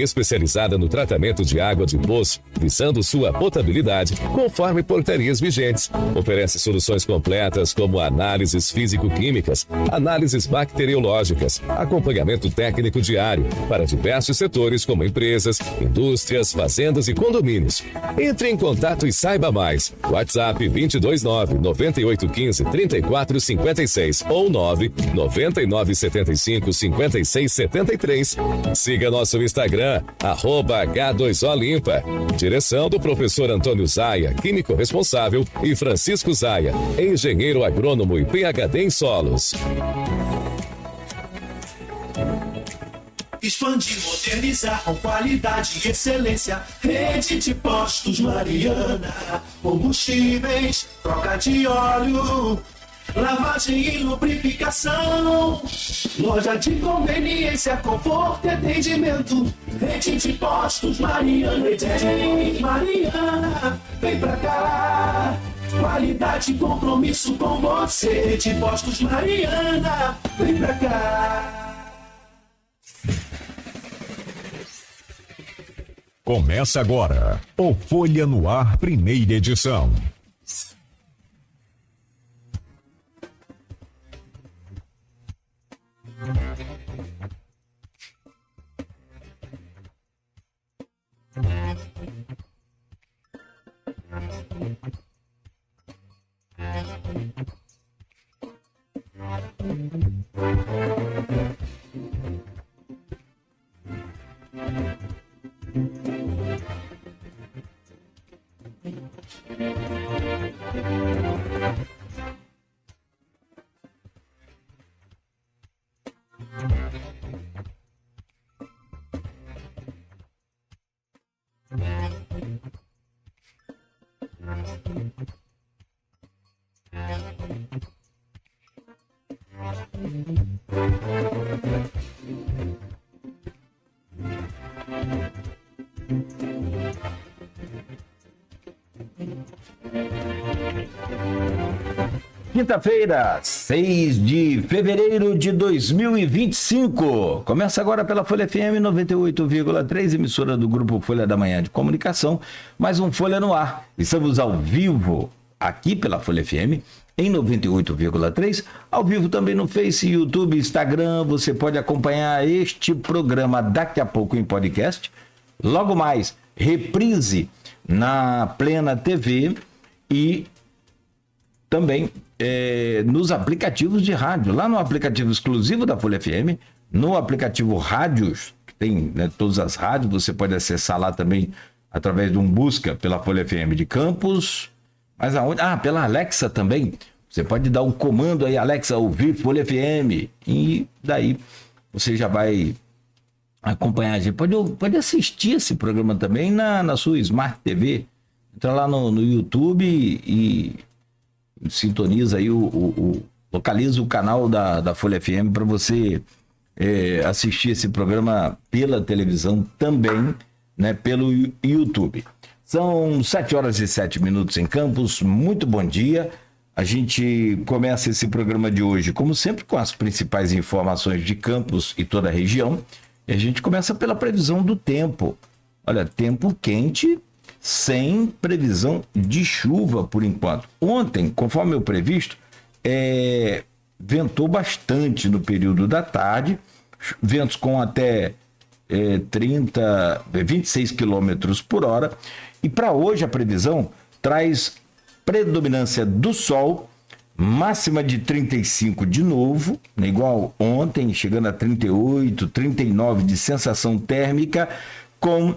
especializada no tratamento de água de poço, visando sua potabilidade, conforme portarias vigentes. Oferece soluções completas como análises físico-químicas, análises bacteriológicas, acompanhamento técnico diário para diversos setores como empresas, indústrias, fazendas e condomínios. Entre em contato e saiba mais. WhatsApp 229-9815-3456 ou 99975-5673. Siga nosso Instagram @H2Olimpa. Direção do professor Antônio Zaia, químico responsável, e Francisco Zaia, engenheiro agrônomo e PhD em solos. Expandir, modernizar com qualidade e excelência. Rede de Postos Mariana. Combustíveis, troca de óleo, lavagem e lubrificação. Loja de conveniência, conforto e atendimento. Rede de Postos Mariana. Rede Mariana, vem pra cá. Qualidade e compromisso com você. Rede Postos Mariana, vem pra cá. Começa agora o Folha no Ar, primeira edição. Quinta-feira, 6 de fevereiro de 2025. Começa agora pela Folha FM 98,3, emissora do Grupo Folha da Manhã de Comunicação. Mais um Folha no Ar. Estamos ao vivo aqui pela Folha FM em 98,3. Ao vivo também no Face, YouTube, Instagram. Você pode acompanhar este programa daqui a pouco em podcast. Logo mais, reprise na Plena TV e também nos aplicativos de rádio, lá no aplicativo exclusivo da Folha FM, no aplicativo Rádios, que tem, né, todas as rádios, você pode acessar lá também através de um busca pela Folha FM de Campos. Mas aonde? Pela Alexa também. Você pode dar um comando aí, Alexa, ouvir Folha FM, e daí você já vai acompanhar a gente. Pode assistir esse programa também na sua Smart TV. Entra lá no YouTube e sintoniza aí, localiza o canal da Folha FM para você assistir esse programa pela televisão também, né, pelo YouTube. São 7h07 em Campos. Muito bom dia. A gente começa esse programa de hoje, como sempre, com as principais informações de Campos e toda a região. E a gente começa pela previsão do tempo. Olha, tempo quente, sem previsão de chuva por enquanto. Ontem, conforme o previsto, ventou bastante no período da tarde, ventos com até 26 quilômetros por hora. E para hoje a previsão traz predominância do sol, máxima de 35 de novo, né, igual ontem, chegando a 38, 39 de sensação térmica, com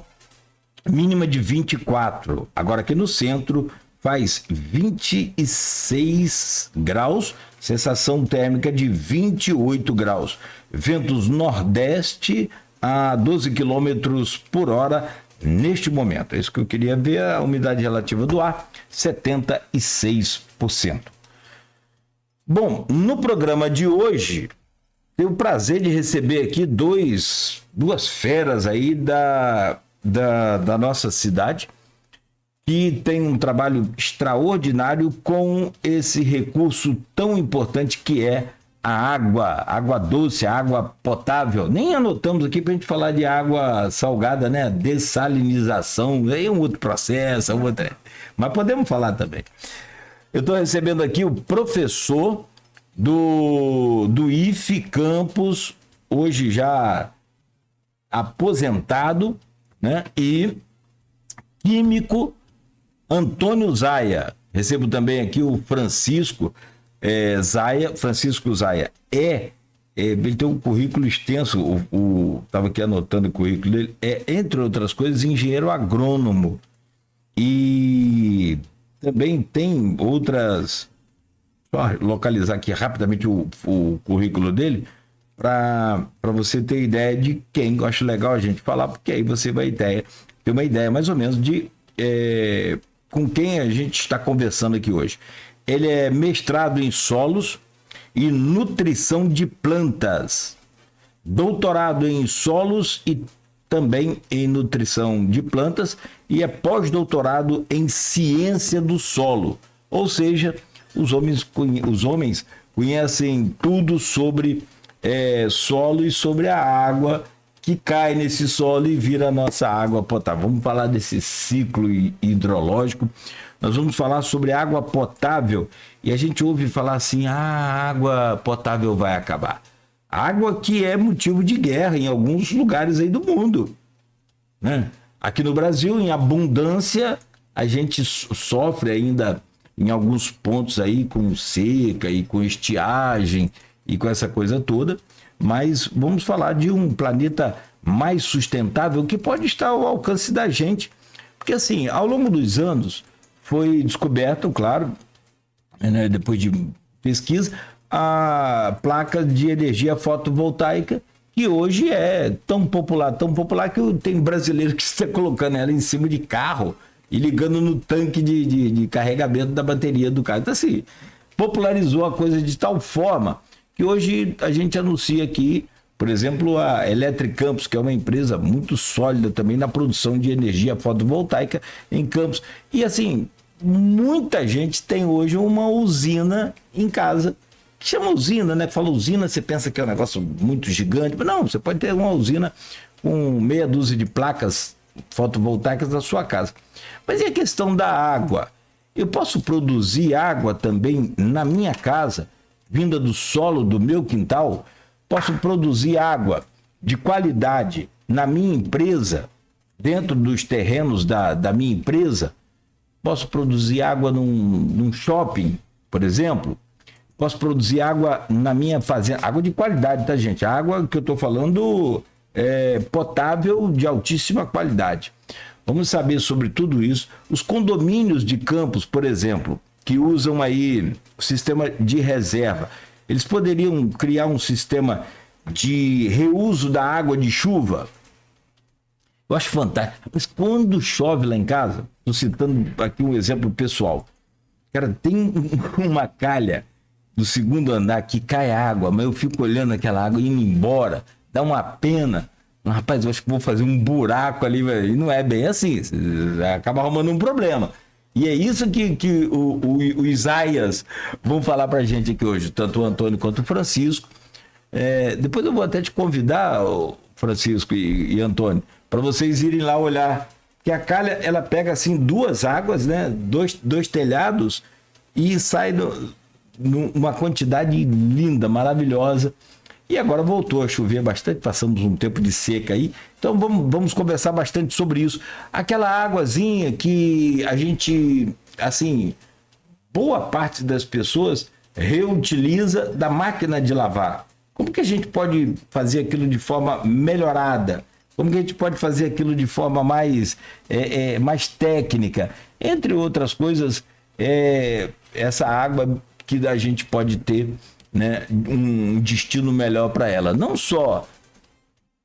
mínima de 24. Agora aqui no centro faz 26 graus, sensação térmica de 28 graus. Ventos nordeste a 12 quilômetros por hora neste momento. É isso que eu queria ver. A umidade relativa do ar, 76%. Bom, no programa de hoje, tenho o prazer de receber aqui duas feras aí da nossa cidade, que tem um trabalho extraordinário com esse recurso tão importante que é a água doce, a água potável. Nem anotamos aqui para a gente falar de água salgada, né? Dessalinização, aí é um outro processo, mas podemos falar também. Eu estou recebendo aqui o professor do IFE Campus, hoje já aposentado, né? E químico Antônio Zaia. Recebo também aqui o Francisco Zaia. Francisco Zaia ele tem um currículo extenso, estava aqui anotando o currículo dele, entre outras coisas, engenheiro agrônomo. E também tem outras... Só localizar aqui rapidamente o currículo dele, para você ter ideia de quem. Eu acho legal a gente falar, porque aí você vai ter uma ideia mais ou menos de com quem a gente está conversando aqui hoje. Ele é mestrado em solos e nutrição de plantas, doutorado em solos e também em nutrição de plantas, e é pós-doutorado em ciência do solo. Ou seja, os homens conhecem tudo sobre solo e sobre a água que cai nesse solo e vira a nossa água potável. Vamos falar desse ciclo hidrológico. Nós vamos falar sobre água potável, e a gente ouve falar assim: a água potável vai acabar. Água que é motivo de guerra em alguns lugares aí do mundo, né? Aqui no Brasil, em abundância, a gente sofre ainda em alguns pontos aí com seca e com estiagem e com essa coisa toda, mas vamos falar de um planeta mais sustentável que pode estar ao alcance da gente, porque assim, ao longo dos anos foi descoberto, claro, né, depois de pesquisa, a placa de energia fotovoltaica, que hoje é tão popular que tem brasileiro que está colocando ela em cima de carro e ligando no tanque de carregamento da bateria do carro. Então assim, popularizou a coisa de tal forma que hoje a gente anuncia aqui, por exemplo, a Electric Campus, que é uma empresa muito sólida também na produção de energia fotovoltaica em Campos. E assim, muita gente tem hoje uma usina em casa, que chama usina, né? Fala usina, você pensa que é um negócio muito gigante, mas não, você pode ter uma usina com meia dúzia de placas fotovoltaicas na sua casa. Mas e a questão da água? Eu posso produzir água também na minha casa, vinda do solo do meu quintal? Posso produzir água de qualidade na minha empresa, dentro dos terrenos da minha empresa? Posso produzir água num shopping, por exemplo? Posso produzir água na minha fazenda, água de qualidade, tá, gente? A água que eu estou falando é potável, de altíssima qualidade. Vamos saber sobre tudo isso. Os condomínios de Campos, por exemplo, que usam aí o sistema de reserva, eles poderiam criar um sistema de reuso da água de chuva? Eu acho fantástico. Mas quando chove lá em casa, estou citando aqui um exemplo pessoal, cara, tem uma calha do segundo andar que cai água, mas eu fico olhando aquela água indo embora, dá uma pena. Rapaz, eu acho que vou fazer um buraco ali, e não é bem assim, acaba arrumando um problema. E é isso que o Isaías vão falar pra gente aqui hoje, tanto o Antônio quanto o Francisco. Depois eu vou até te convidar, Francisco e Antônio, para vocês irem lá olhar, que a calha, ela pega assim duas águas, né, dois telhados, e sai numa quantidade linda, maravilhosa. E agora voltou a chover bastante, passamos um tempo de seca aí, então vamos conversar bastante sobre isso. Aquela águazinha que a gente, assim, boa parte das pessoas reutiliza da máquina de lavar. Como que a gente pode fazer aquilo de forma melhorada? Como que a gente pode fazer aquilo de forma mais técnica? Entre outras coisas, essa água que a gente pode ter, né, um destino melhor para ela. Não só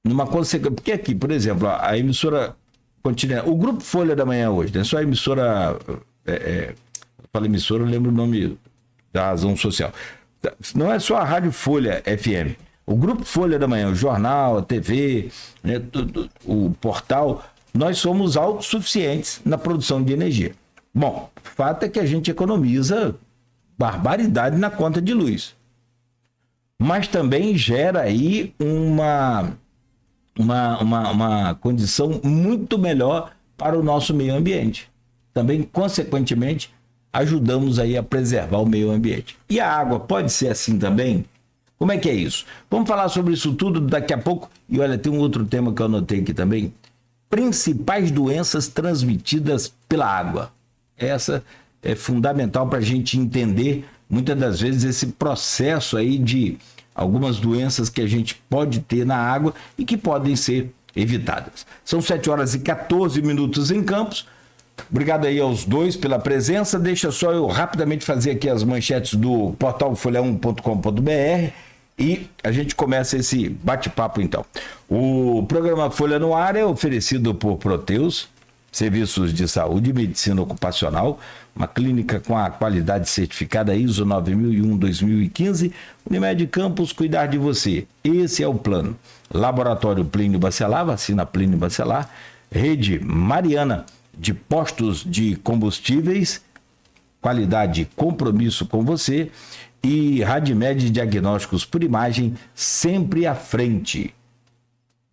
numa consequência, porque aqui, por exemplo, a emissora continental, o Grupo Folha da Manhã hoje, né, só a emissora, fala emissora, eu lembro o nome da razão social. Não é só a Rádio Folha FM. O Grupo Folha da Manhã, o jornal, a TV, né, o portal, nós somos autossuficientes na produção de energia. Bom, o fato é que a gente economiza barbaridade na conta de luz. mas também gera aí uma condição muito melhor para o nosso meio ambiente. Também, consequentemente, ajudamos aí a preservar o meio ambiente. E a água pode ser assim também? Como é que é isso? Vamos falar sobre isso tudo daqui a pouco. E olha, tem um outro tema que eu anotei aqui também. Principais doenças transmitidas pela água. Essa é fundamental para a gente entender, muitas das vezes, esse processo aí de algumas doenças que a gente pode ter na água e que podem ser evitadas. São 7h14 em Campos. Obrigado aí aos dois pela presença. Deixa só eu rapidamente fazer aqui as manchetes do portal folha1.com.br e a gente começa esse bate-papo então. O programa Folha no Ar é oferecido por Proteus, serviços de saúde e medicina ocupacional, uma clínica com a qualidade certificada ISO 9001-2015, Unimed Campos, cuidar de você. Esse é o plano. Laboratório Plínio Bacelar, vacina Plínio Bacelar, Rede Mariana de postos de combustíveis, qualidade e compromisso com você, e Radimed Diagnósticos por Imagem, sempre à frente.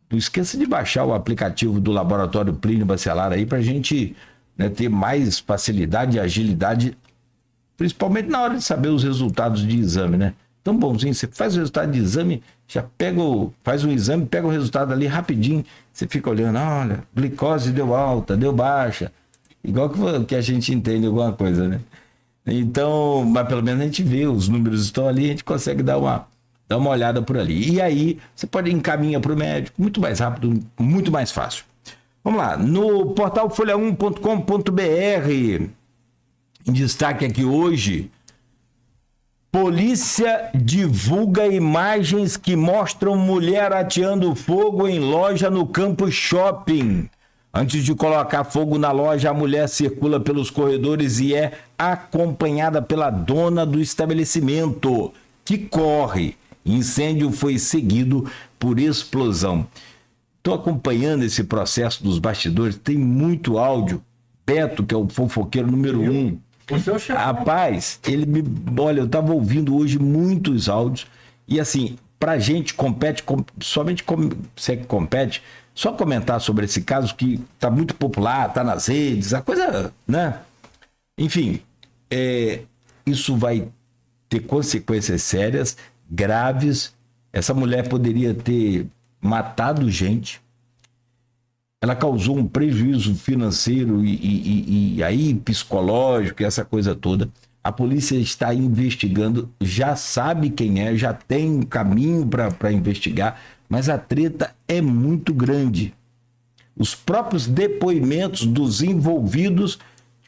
Não esqueça de baixar o aplicativo do Laboratório Plínio Bacelar aí para a gente, né, ter mais facilidade e agilidade, principalmente na hora de saber os resultados de exame, né? Tão bonzinho, você faz o resultado de exame, já faz um exame, pega o resultado ali rapidinho, você fica olhando, olha, glicose deu alta, deu baixa, igual que a gente entende alguma coisa, né? Então, mas pelo menos a gente vê, os números estão ali, a gente consegue dar uma olhada por ali. E aí, você pode encaminhar para o médico, muito mais rápido, muito mais fácil. Vamos lá, no portal folha1.com.br, em destaque aqui hoje, polícia divulga imagens que mostram mulher ateando fogo em loja no Campos Shopping. Antes de colocar fogo na loja, a mulher circula pelos corredores e é acompanhada pela dona do estabelecimento, que corre. Incêndio foi seguido por explosão. Estou acompanhando esse processo dos bastidores, tem muito áudio. Beto, que é o fofoqueiro número 1. Rapaz, olha, eu estava ouvindo hoje muitos áudios e assim, pra gente você que compete, só comentar sobre esse caso que tá muito popular, tá nas redes, a coisa, né? Enfim, isso vai ter consequências sérias, graves. Essa mulher poderia ter matado gente. Ela causou um prejuízo financeiro e aí psicológico, essa coisa toda. A polícia está investigando, já sabe quem é, já tem um caminho para investigar, mas a treta é muito grande. Os próprios depoimentos dos envolvidos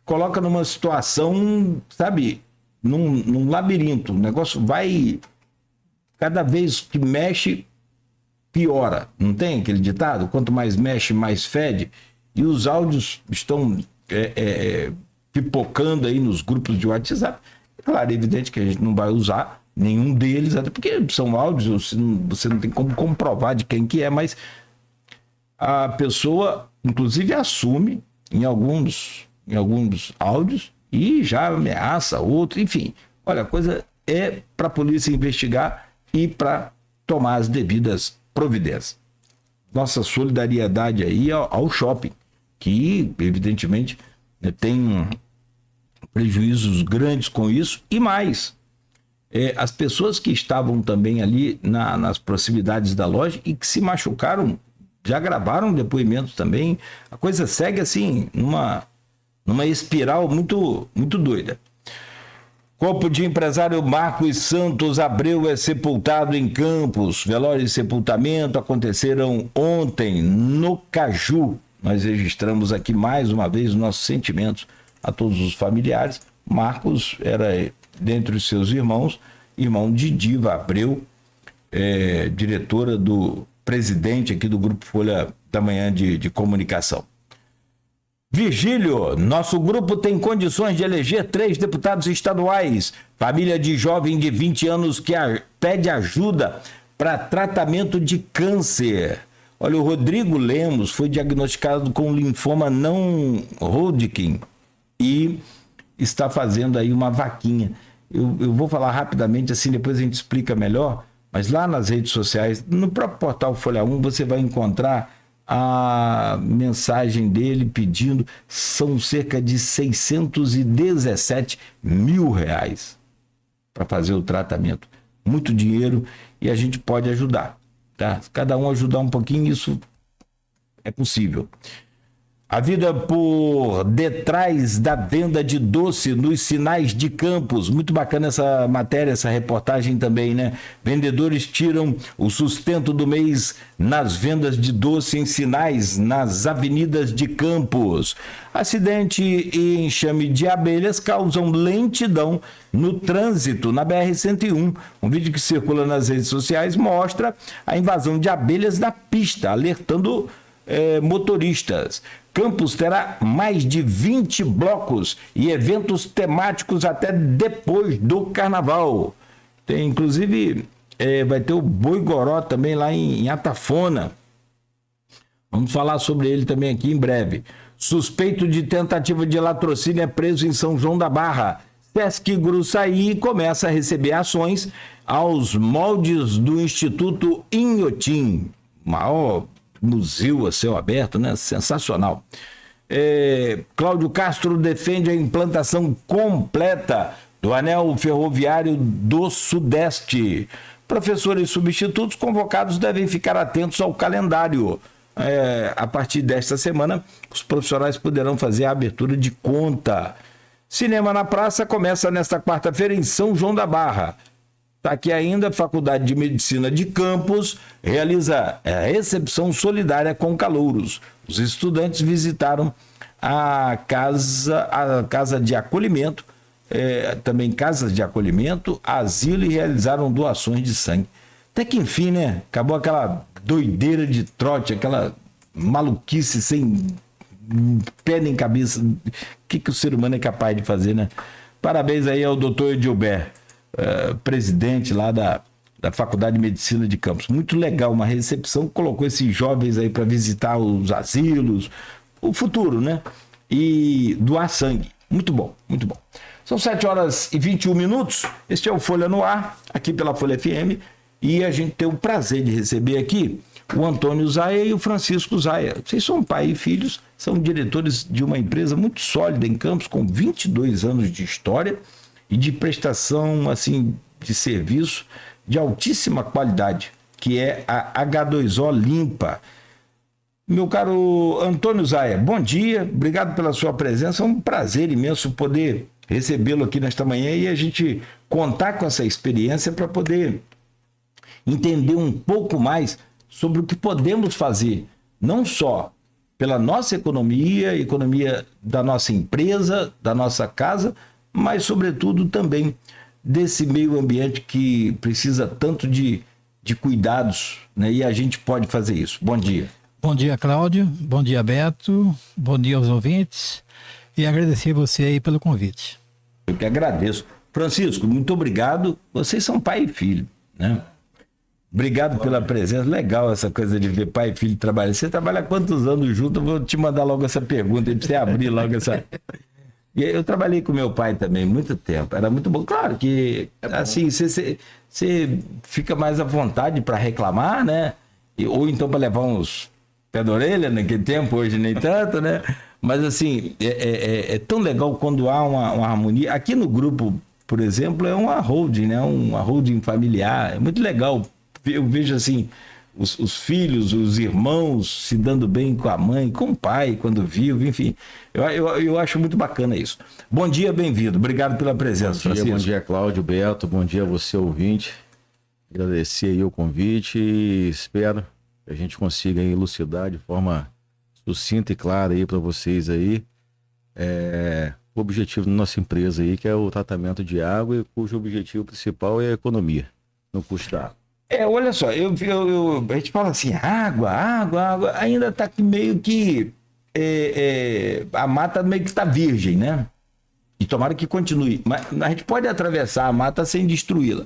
colocam numa situação, sabe, num labirinto. O negócio vai, cada vez que mexe, piora. Não tem aquele ditado? Quanto mais mexe, mais fede. E os áudios estão pipocando aí nos grupos de WhatsApp. Claro, é evidente que a gente não vai usar nenhum deles, até porque são áudios, você não tem como comprovar de quem que é, mas a pessoa, inclusive, assume em alguns áudios e já ameaça outro. Enfim, olha, a coisa é para a polícia investigar e para tomar as devidas providências. Nossa solidariedade aí ao shopping, que evidentemente tem prejuízos grandes com isso e mais. As pessoas que estavam também ali nas proximidades da loja e que se machucaram, já gravaram depoimentos também. A coisa segue assim, numa espiral muito, muito doida. Corpo de empresário Marcos Santos Abreu é sepultado em Campos. Velório e sepultamento aconteceram ontem no Caju. Nós registramos aqui mais uma vez nossos sentimentos a todos os familiares. Marcos era, dentre os seus irmãos, irmão de Diva Abreu, diretora do presidente aqui do Grupo Folha da Manhã de Comunicação. Virgílio, nosso grupo tem condições de eleger 3 deputados estaduais. Família de jovem de 20 anos que pede ajuda para tratamento de câncer. Olha, o Rodrigo Lemos foi diagnosticado com linfoma não Hodgkin e está fazendo aí uma vaquinha. Eu vou falar rapidamente, assim depois a gente explica melhor, Mas lá nas redes sociais, no próprio portal Folha 1, você vai encontrar a mensagem dele pedindo, são cerca de R$617 mil para fazer o tratamento. Muito dinheiro e a gente pode ajudar, tá? Cada um ajudar um pouquinho, isso é possível. A vida por detrás da venda de doce nos sinais de Campos. Muito bacana essa matéria, essa reportagem também, né? Vendedores tiram o sustento do mês nas vendas de doce em sinais nas avenidas de Campos. Acidente e enxame de abelhas causam lentidão no trânsito na BR-101. Um vídeo que circula nas redes sociais mostra a invasão de abelhas na pista, alertando motoristas. Campos terá mais de 20 blocos e eventos temáticos até depois do carnaval. Tem, inclusive, vai ter o Boi Goró também lá em Atafona. Vamos falar sobre ele também aqui em breve. Suspeito de tentativa de latrocínio é preso em São João da Barra. Sesc Gruçaí começa a receber ações aos moldes do Instituto Inhotim. Maior museu a céu aberto, né? Sensacional. Cláudio Castro defende a implantação completa do anel ferroviário do Sudeste. Professores substitutos convocados devem ficar atentos ao calendário. A partir desta semana, os profissionais poderão fazer a abertura de conta. Cinema na Praça começa nesta quarta-feira em São João da Barra. Está aqui ainda, a Faculdade de Medicina de Campos realiza a recepção solidária com calouros. Os estudantes visitaram a casa de acolhimento, também casas de acolhimento, asilo e realizaram doações de sangue. Até que enfim, né? Acabou aquela doideira de trote, aquela maluquice sem pé nem cabeça. O que o ser humano é capaz de fazer, né? Parabéns aí ao doutor Edilber. Presidente lá da Faculdade de Medicina de Campos. Muito legal, uma recepção que colocou esses jovens aí para visitar os asilos, o futuro, né? E doar sangue. Muito bom, muito bom. São 7h21. Este é o Folha no Ar, aqui pela Folha FM, e a gente tem o prazer de receber aqui o Antônio Zaia e o Francisco Zaia. Vocês são pai e filhos, são diretores de uma empresa muito sólida em Campos, com 22 anos de história, e de prestação assim, de serviço de altíssima qualidade, que é a H2O Limpa. Meu caro Antônio Zaia, bom dia, obrigado pela sua presença, é um prazer imenso poder recebê-lo aqui nesta manhã e a gente contar com essa experiência para poder entender um pouco mais sobre o que podemos fazer, não só pela nossa economia da nossa empresa, da nossa casa, mas, sobretudo, também desse meio ambiente que precisa tanto de cuidados, né? E a gente pode fazer isso. Bom dia. Bom dia, Cláudio. Bom dia, Beto. Bom dia aos ouvintes. E agradecer você aí pelo convite. Eu que agradeço. Francisco, muito obrigado. Vocês são pai e filho, né? Obrigado pela presença. Legal essa coisa de ver pai e filho trabalhar. Você trabalha há quantos anos junto? Eu vou te mandar logo essa pergunta para você abrir logo essa... E eu trabalhei com meu pai também muito tempo, era muito bom. Claro que, assim, você fica mais à vontade para reclamar, né? Ou então para levar uns pé da orelha naquele tempo, hoje nem tanto, né? Mas, assim, é tão legal quando há uma harmonia. Aqui no grupo, por exemplo, é uma holding, né? Uma holding familiar, é muito legal. Eu vejo, assim, os filhos, os irmãos se dando bem com a mãe, com o pai, quando vive, enfim. Eu acho muito bacana isso. Bom dia, bem-vindo. Obrigado pela presença, Francisco. Bom dia, Cláudio, Beto. Bom dia a você, ouvinte. Agradecer aí o convite e espero que a gente consiga aí elucidar de forma sucinta e clara aí para vocês aí o objetivo da nossa empresa aí, que é o tratamento de água, e cujo objetivo principal é a economia no custo da água. Olha só, a gente fala assim, água, ainda está meio que a mata meio que está virgem, né? E tomara que continue. Mas a gente pode atravessar a mata sem destruí-la.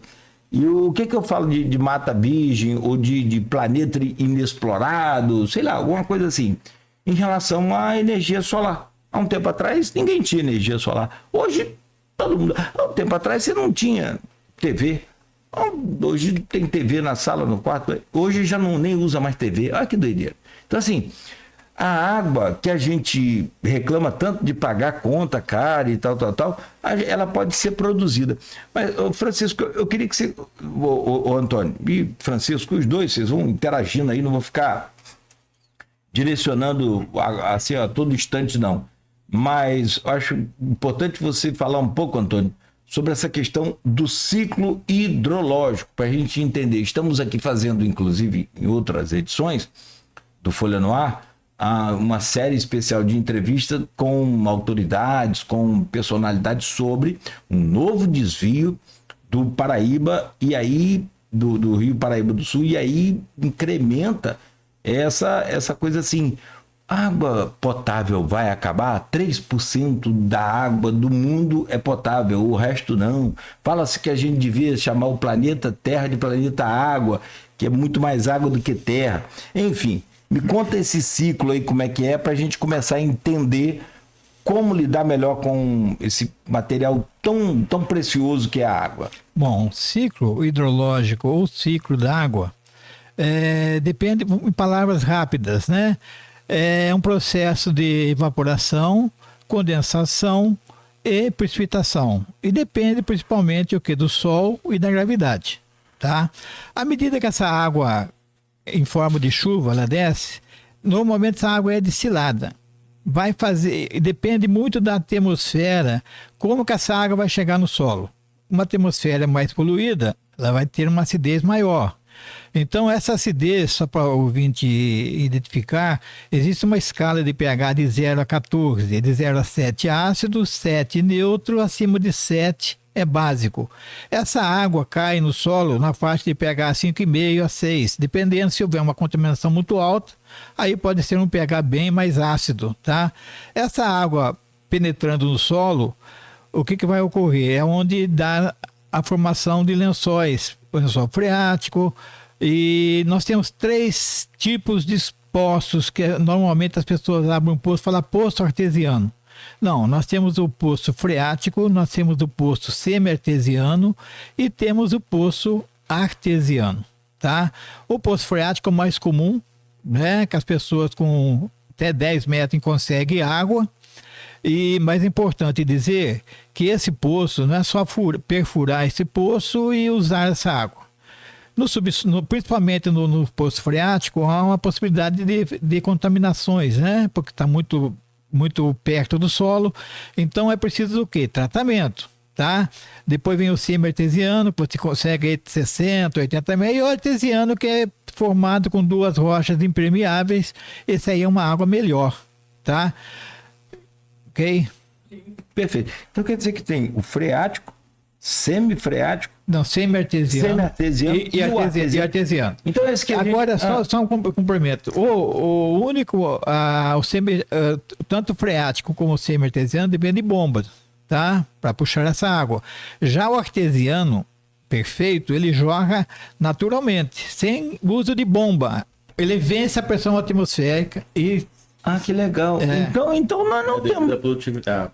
E o que eu falo de mata virgem ou de planeta inexplorado, sei lá, alguma coisa assim, em relação à energia solar. Há um tempo atrás ninguém tinha energia solar. Hoje todo mundo... Há um tempo atrás você não tinha TV. Hoje tem TV na sala, no quarto. Hoje já nem usa mais TV. Olha que doideira. Então, assim, a água que a gente reclama tanto de pagar conta cara e tal, ela pode ser produzida. Mas, Francisco, eu queria que você, Antônio e Francisco, os dois, vocês vão interagindo aí, não vou ficar direcionando assim a todo instante, não. Mas eu acho importante você falar um pouco, Antônio, sobre essa questão do ciclo hidrológico, para a gente entender. Estamos aqui fazendo, inclusive, em outras edições do Folha no Ar, uma série especial de entrevistas com autoridades, com personalidades sobre um novo desvio do Paraíba, e aí do Rio Paraíba do Sul, e aí incrementa essa coisa assim, água potável vai acabar? 3% da água do mundo é potável, o resto não. Fala-se que a gente devia chamar o planeta Terra de planeta Água, que é muito mais água do que terra. Enfim, me conta esse ciclo aí, como é que é, para a gente começar a entender como lidar melhor com esse material tão precioso que é a água. Bom, ciclo hidrológico ou ciclo da água depende, em palavras rápidas, né? É um processo de evaporação, condensação e precipitação. E depende principalmente o que? Do Sol e da gravidade, tá? À medida que essa água em forma de chuva ela desce, normalmente essa água é destilada. Vai fazer, depende muito da atmosfera, como que essa água vai chegar no solo. Uma atmosfera mais poluída, ela vai ter uma acidez maior. Então, essa acidez, só para o ouvinte identificar, existe uma escala de pH de 0 a 14, de 0 a 7 ácido, 7 neutro, acima de 7 é básico. Essa água cai no solo na faixa de pH 5,5 a 6, dependendo se houver uma contaminação muito alta, aí pode ser um pH bem mais ácido, tá? Essa água penetrando no solo, o que vai ocorrer? É onde dá a formação de lençóis, o lençol freático, e nós temos 3 tipos de poços que normalmente as pessoas abrem um poço e falam poço artesiano. Não, nós temos o poço freático, nós temos o poço semi-artesiano e temos o poço artesiano, tá? O poço freático é o mais comum, né? Que as pessoas com até 10 metros conseguem água. E mais importante dizer que esse poço não é só perfurar esse poço e usar essa água. Principalmente no poço freático, há uma possibilidade de contaminações, né? Porque está muito perto do solo. Então é preciso o quê? Tratamento, tá? Depois vem o semi-artesiano, que você consegue aí 60, 80 metros, e o artesiano, que é formado com 2 rochas impermeáveis. Esse aí é uma água melhor, tá? Ok? Perfeito. Então quer dizer que tem o freático, semi-freático, não, semi-artesiano e artesiano. Então esse que agora só um complemento. O único, tanto freático como o semi-artesiano depende de bombas, tá? Para puxar essa água. Já o artesiano perfeito, ele jorra naturalmente, sem uso de bomba. Ele vence a pressão atmosférica e que legal. Então nós não temos.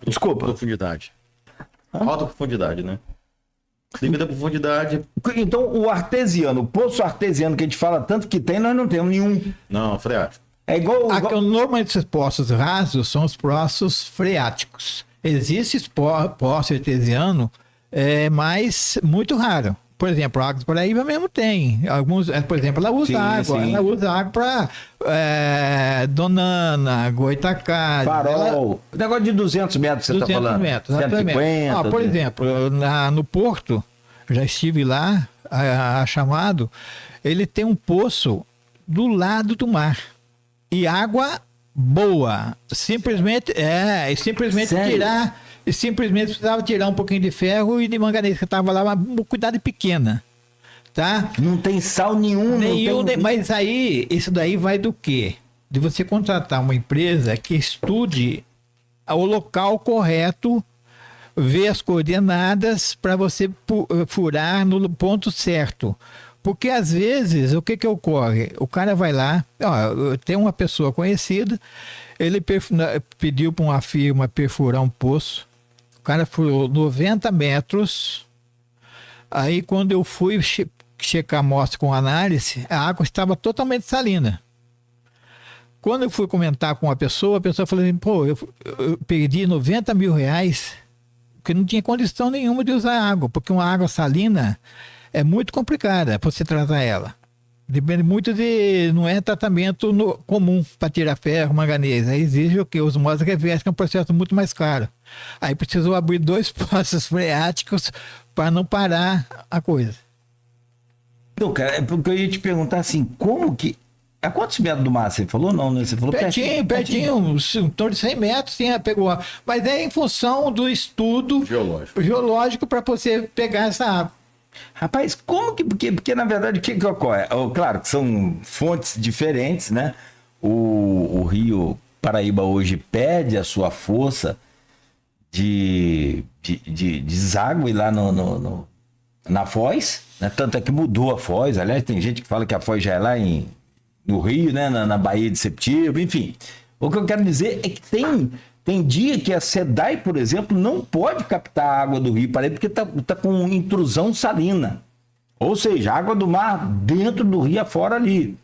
Desculpa. Profundidade. Alta profundidade, né? Devido à profundidade. Então o artesiano, o poço artesiano que a gente fala tanto que tem, nós não temos nenhum. Não, freático. É igual. Normalmente esses poços rasos são os poços freáticos. Existe poço artesiano, mas muito raro. Por exemplo, a Água do Paraíba mesmo tem. Alguns, por exemplo, ela usa água. Sim. Ela usa água para Donana, Goitacás. Farol. O negócio de 200 metros você está falando. 200 metros, exatamente. 150. Por exemplo, no Porto, já estive lá, a Chamado, ele tem um poço do lado do mar. E água boa. Simplesmente tirar... E simplesmente precisava tirar um pouquinho de ferro e de manganês, que estava lá, uma quantidade pequena, tá? Não tem sal nenhum. Mas aí, isso daí vai do quê? De você contratar uma empresa que estude o local correto, ver as coordenadas para você furar no ponto certo. Porque às vezes, o que ocorre? O cara vai lá, tem uma pessoa conhecida, ele pediu para uma firma perfurar um poço. O cara furou 90 metros, Aí quando eu fui checar a amostra com análise, a água estava totalmente salina. Quando eu fui comentar com a pessoa falou assim, pô, eu perdi 90 mil reais, porque não tinha condição nenhuma de usar água, porque uma água salina é muito complicada para você tratar ela. Depende muito não é tratamento comum para tirar ferro, manganês. Aí exige o que? Osmose reversa, que é um processo muito mais caro. Aí precisou abrir 2 poços freáticos para não parar a coisa. Então, cara, é porque eu ia te perguntar assim, como que... A quantos metros do mar você falou? Não, né? Você falou pertinho, em torno de 100 metros, sim, pegou. Mas é em função do estudo geológico para você pegar essa água. Rapaz, como que... Porque na verdade, o que ocorre? Claro que são fontes diferentes, né? O Rio Paraíba hoje perde a sua força de deságue lá na Foz, né? Tanto é que mudou a Foz. Aliás, tem gente que fala que a Foz já é lá no Rio, né? Na Baía de Septiba, enfim. O que eu quero dizer é que tem dia que a SEDAI, por exemplo, não pode captar a água do Rio Paraíba porque tá com intrusão salina. Ou seja, água do mar dentro do rio afora ali.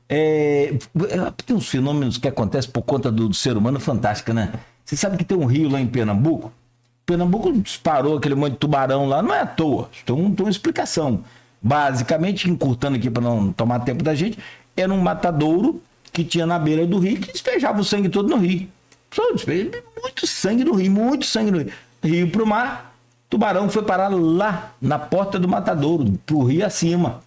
Tem uns fenômenos que acontecem por conta do ser humano fantástica, né? Você sabe que tem um rio lá em Pernambuco? Pernambuco disparou aquele monte de tubarão lá, não é à toa. Tem uma explicação. Basicamente, encurtando aqui para não tomar tempo da gente, era um matadouro que tinha na beira do rio que despejava o sangue todo no rio. Muito sangue no rio, muito sangue no rio. Rio para o mar, tubarão foi parar lá na porta do matadouro, pro rio acima.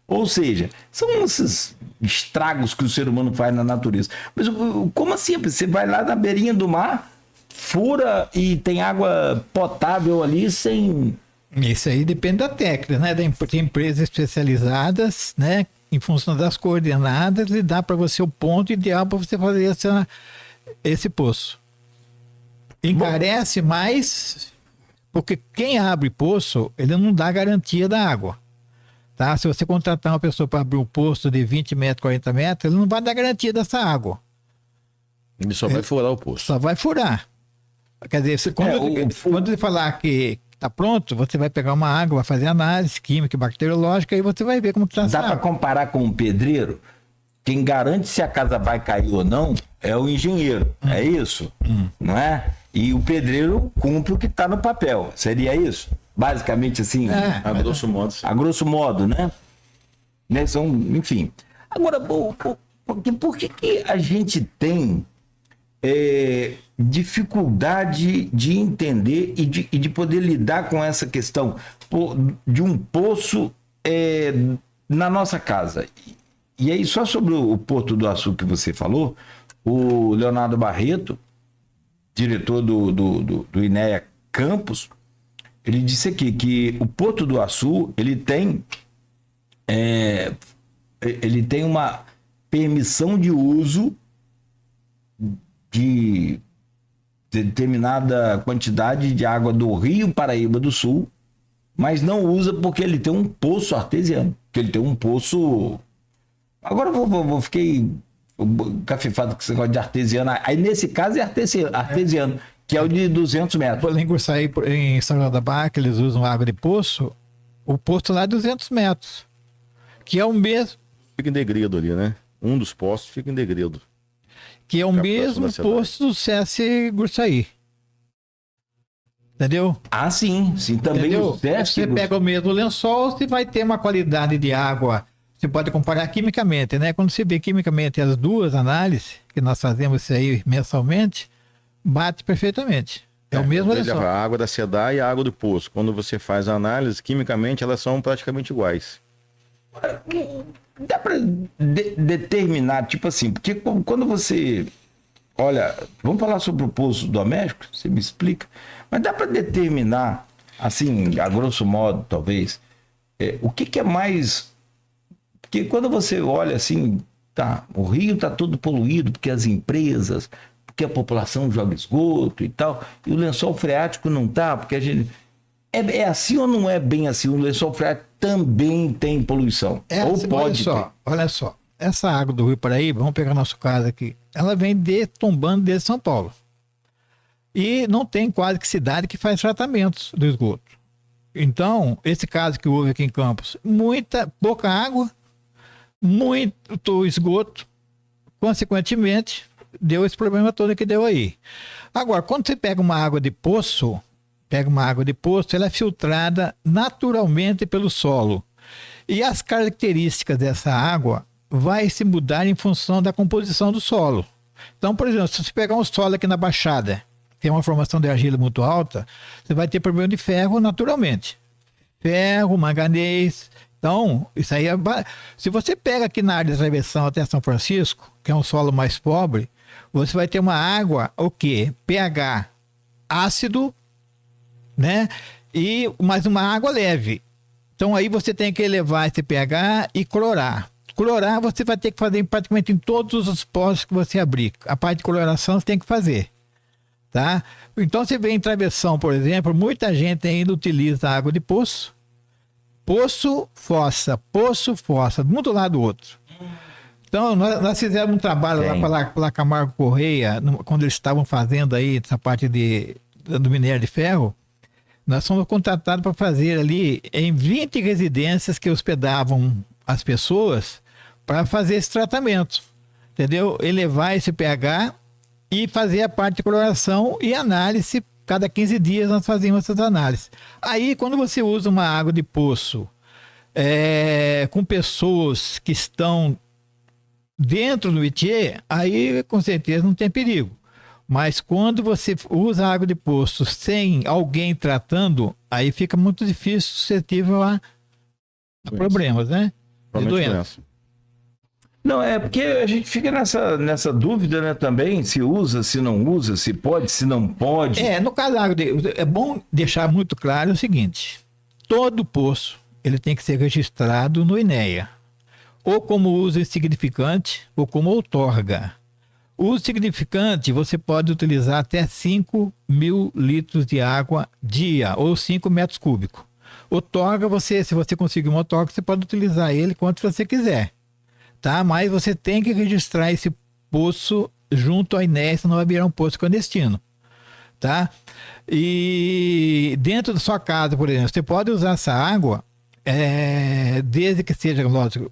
Ou seja, são esses estragos que o ser humano faz na natureza. Mas como assim? Você vai lá na beirinha do mar, fura e tem água potável ali sem... Isso aí depende da técnica, né? Tem empresas especializadas, né? Em função das coordenadas, e dá para você o ponto ideal para você fazer esse poço. Encarece mais, porque quem abre poço, ele não dá garantia da água. Tá? Se você contratar uma pessoa para abrir um poço de 20 metros, 40 metros, ele não vai dar garantia dessa água. Ele só vai furar o poço. Só vai furar. Quer dizer, quando você falar que está pronto, você vai pegar uma água, vai fazer análise química e bacteriológica, e você vai ver como está essa água. Dá para comparar com um pedreiro? Quem garante se a casa vai cair ou não é o engenheiro, é isso? Não é? E o pedreiro cumpre o que está no papel. Seria isso? Basicamente assim? A grosso modo. A grosso modo, né? Enfim. Agora, por que a gente tem dificuldade de entender e de poder lidar com essa questão de um poço na nossa casa? E aí, só sobre o Porto do Açu que você falou, o Leonardo Barreto, diretor do INEA Campos, ele disse aqui que o Porto do Açu, ele tem uma permissão de uso de determinada quantidade de água do Rio Paraíba do Sul, mas não usa porque ele tem um poço artesiano, que ele tem um poço... Agora eu fiquei cafifado com esse negócio de artesiano. Aí nesse caso é artesiano, que é o de 200 metros. Em Gursaí, em São João da Barra, que eles usam água de poço, o poço lá é 200 metros, que é o mesmo... Fica em degredo ali, né? Um dos postos fica em degredo. Que é o mesmo poço do CS Gursaí. Entendeu? Ah, sim. Também entendeu? o CS... Você pega o mesmo lençol, você vai ter uma qualidade de água. Você pode comparar quimicamente, né? Quando você vê quimicamente as duas análises, que nós fazemos isso aí mensalmente, bate perfeitamente. É o mesmo lençol. A água da SEDAI e a água do poço. Quando você faz a análise, quimicamente elas são praticamente iguais. Dá para determinar, tipo assim, porque quando você olha, vamos falar sobre o poço doméstico, você me explica, mas dá para determinar, assim, a grosso modo, talvez, o que é mais... Porque quando você olha assim, tá, o rio tá todo poluído, porque as empresas, porque a população joga esgoto e tal, e o lençol freático não tá, porque a gente... É assim ou não é bem assim? O lençol freático também tem poluição? Ou pode ter? Olha só, essa água do Rio Paraíba, vamos pegar nosso caso aqui, ela vem tombando desde São Paulo. E não tem quase que cidade que faz tratamentos do esgoto. Então, esse caso que houve aqui em Campos, pouca água, muito esgoto, consequentemente, deu esse problema todo que deu aí. Agora, quando você pega uma água de poço, ela é filtrada naturalmente pelo solo. E as características dessa água vai se mudar em função da composição do solo. Então, por exemplo, se você pegar um solo aqui na Baixada, tem uma formação de argila muito alta, você vai ter problema de ferro naturalmente. Ferro, manganês. Então, isso aí se você pega aqui na área de travessão até São Francisco, que é um solo mais pobre, você vai ter uma água, o quê? pH ácido, né? Mas uma água leve. Então aí você tem que elevar esse pH e clorar. Clorar você vai ter que fazer praticamente em todos os poços que você abrir. A parte de cloração você tem que fazer. Tá? Então você vê em travessão, por exemplo, muita gente ainda utiliza água de poço. Poço, fossa, um do lado do outro. Então nós fizemos um trabalho lá pela Camargo Correia, quando eles estavam fazendo aí essa parte do minério de ferro. Nós fomos contratados para fazer ali em 20 residências que hospedavam as pessoas para fazer esse tratamento, entendeu? Elevar esse pH e fazer a parte de coloração e análise. Cada 15 dias nós fazíamos essas análises. Aí, quando você usa uma água de poço com pessoas que estão dentro do ITIE, aí com certeza não tem perigo. Mas quando você usa água de poço sem alguém tratando, aí fica muito difícil, suscetível a problemas, né? De doença. Não, é porque a gente fica nessa dúvida, né, também, se usa, se não usa, se pode, se não pode. No caso da água, é bom deixar muito claro o seguinte: todo poço ele tem que ser registrado no INEA, ou como uso insignificante, ou como outorga. O uso significante, você pode utilizar até 5.000 litros de água dia, ou 5 metros cúbicos. Outorga, se você conseguir uma outorga, você pode utilizar ele quanto você quiser. Tá? Mas você tem que registrar esse poço junto ao INEA, senão vai virar um poço clandestino. Tá? E dentro da sua casa, por exemplo, você pode usar essa água, desde que seja, lógico,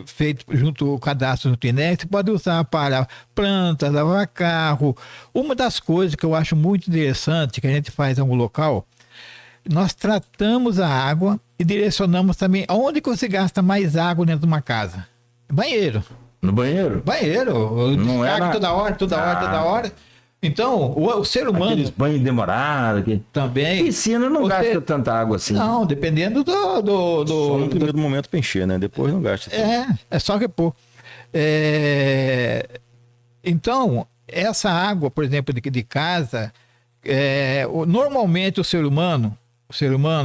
feito junto ao cadastro no INEA, você pode usar para plantas, lavar carro. Uma das coisas que eu acho muito interessante que a gente faz em algum local, nós tratamos a água e direcionamos também aonde que você gasta mais água dentro de uma casa. Banheiro. No banheiro? Banheiro. Não é toda hora. Então, o ser humano... Aqueles banhos demorados. Também. Piscina não gasta tanta água assim. Não, dependendo do... Só no primeiro momento para encher, né? Depois não gasta. É só repor. Então, essa água, por exemplo, de casa, normalmente o ser humano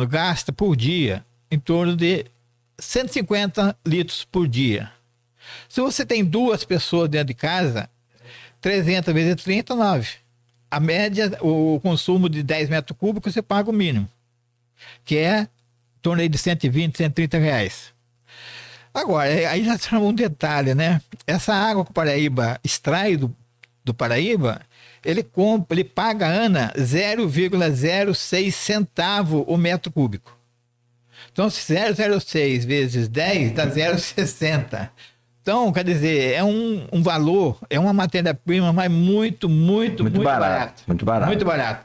gasta por dia em torno de 150 litros por dia. Se você tem 2 pessoas dentro de casa, 300 vezes 30, 9. A média, o consumo de 10 metros cúbicos, você paga o mínimo, que é em torno de 120, 130 reais. Agora, aí já chama um detalhe, né? Essa água que o Paraíba extrai do Paraíba, ele paga, Ana, 0,06 centavo o metro cúbico. Então, 0,06 vezes 10 dá 0,60. Então, quer dizer, é um valor, é uma matéria-prima, mas muito barato. Muito barato. Muito barato.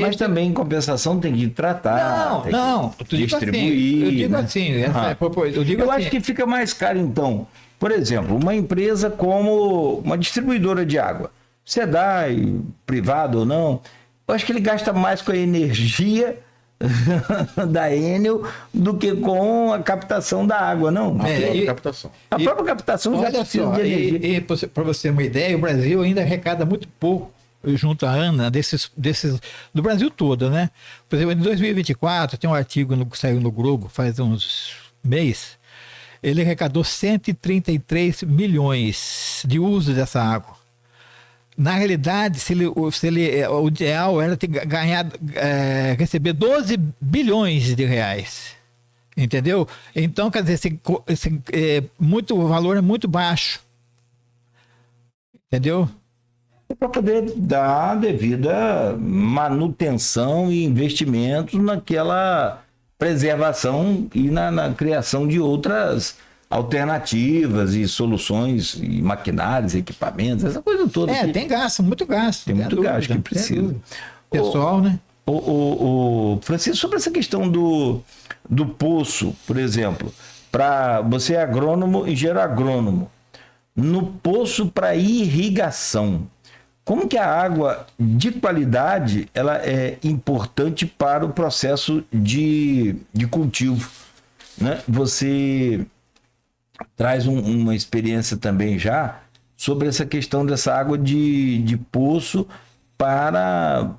Mas também, em compensação, tem que tratar. Distribuir. Eu digo assim. Eu acho que fica mais caro, então. Por exemplo, uma empresa como uma distribuidora de água. SEDAI, privado ou não, eu acho que ele gasta mais com a energia da Enel do que com a captação da água, não? A própria captação já precisa de energia. Para você ter uma ideia, o Brasil ainda arrecada muito pouco junto à ANA do Brasil todo, né? Por exemplo, em 2024, tem um artigo que saiu no Globo faz uns meses, ele arrecadou 133 milhões de uso dessa água. Na realidade, o ideal era ter receber 12 bilhões de reais. Entendeu? Então, quer dizer, o valor é muito baixo. Entendeu? para poder dar a devida manutenção e investimentos naquela preservação e na criação de outras alternativas e soluções e maquinários, equipamentos, essa coisa toda. Tem gasto, muito gasto. Tem muito gasto que precisa. Pessoal, né? Francisco, sobre essa questão do poço, por exemplo, para você é agrônomo, engenheiro agrônomo, no poço para irrigação, como que a água de qualidade ela é importante para o processo de cultivo, né? Você traz uma experiência também já sobre essa questão dessa água de poço para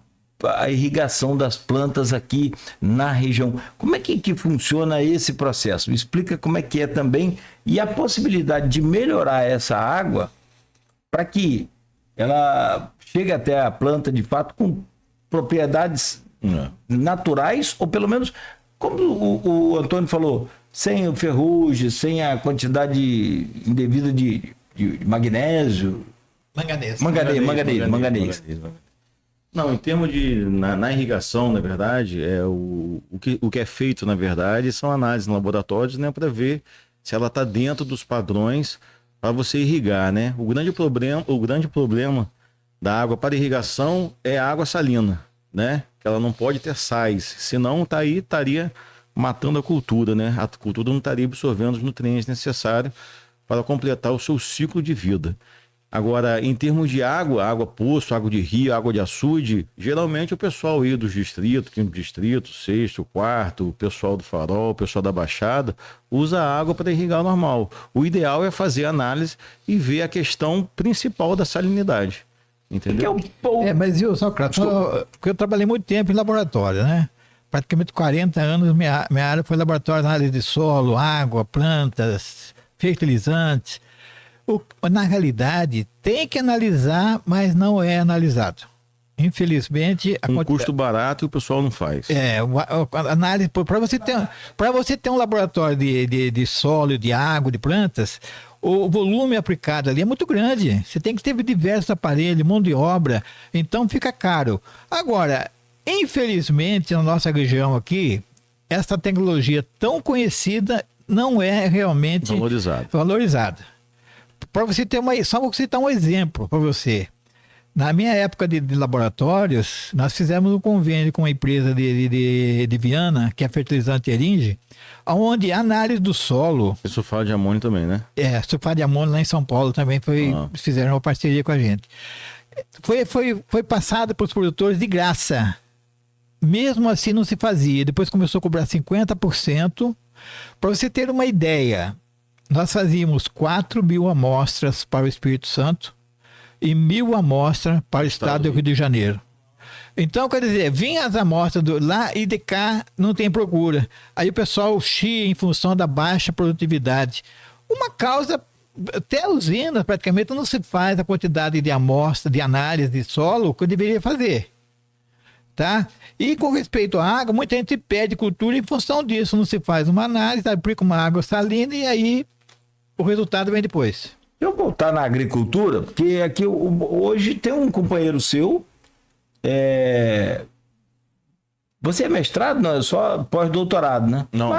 a irrigação das plantas aqui na região. Como é que funciona esse processo? Me explica como é que é também e a possibilidade de melhorar essa água para que ela chegue até a planta de fato com propriedades naturais, ou pelo menos, como o Antônio falou, sem o ferrugem, sem a quantidade indevida de magnésio. Manganês. Não, em termos de... Na irrigação, na verdade, o que é feito, na verdade, são análises em laboratórios, né, para ver se ela está dentro dos padrões para você irrigar, né? O grande problema da água para irrigação é a água salina, né? Que ela não pode ter sais, senão estaria matando a cultura, né? A cultura não estaria absorvendo os nutrientes necessários para completar o seu ciclo de vida. Agora, em termos de água poço, água de rio, água de açude, geralmente o pessoal aí dos distritos, quinto distrito, sexto, quarto, o pessoal do Farol, o pessoal da Baixada, usa a água para irrigar normal. O ideal é fazer análise e ver a questão principal da salinidade. Entendeu? Mas viu, Sócrates, porque eu trabalhei muito tempo em laboratório, né? Praticamente 40 anos, minha área foi laboratório de análise de solo, água, plantas, fertilizantes. Na realidade, tem que analisar, mas não é analisado. Infelizmente... custo barato e o pessoal não faz. A análise... Para você ter um laboratório de solo, de água, de plantas, o volume aplicado ali é muito grande. Você tem que ter diversos aparelhos, mão de obra, então fica caro. Agora, infelizmente, na nossa região aqui, essa tecnologia tão conhecida não é realmente valorizada. Para você ter só vou citar um exemplo para você. Na minha época de laboratórios, nós fizemos um convênio com uma empresa de Viana, que é fertilizante Eringe, onde a análise do solo... E sulfato de amônio também, né? Sulfato de amônio lá em São Paulo também fizeram uma parceria com a gente. Foi passado para os produtores de graça. Mesmo assim não se fazia. Depois começou a cobrar 50%. Para você ter uma ideia... Nós fazíamos 4.000 amostras para o Espírito Santo e 1.000 amostras para o estado do Rio de Janeiro. Então, quer dizer, vinha as amostras lá e de cá não tem procura. Aí o pessoal chia em função da baixa produtividade. Uma causa, até usinas praticamente não se faz a quantidade de amostra, de análise de solo que eu deveria fazer. Tá? E com respeito à água, muita gente pede cultura em função disso. Não se faz uma análise, aplica uma água salina e aí o resultado vem depois. Eu voltar na agricultura, porque aqui hoje tem um companheiro seu, você é mestrado, não? É só pós-doutorado, né? Não,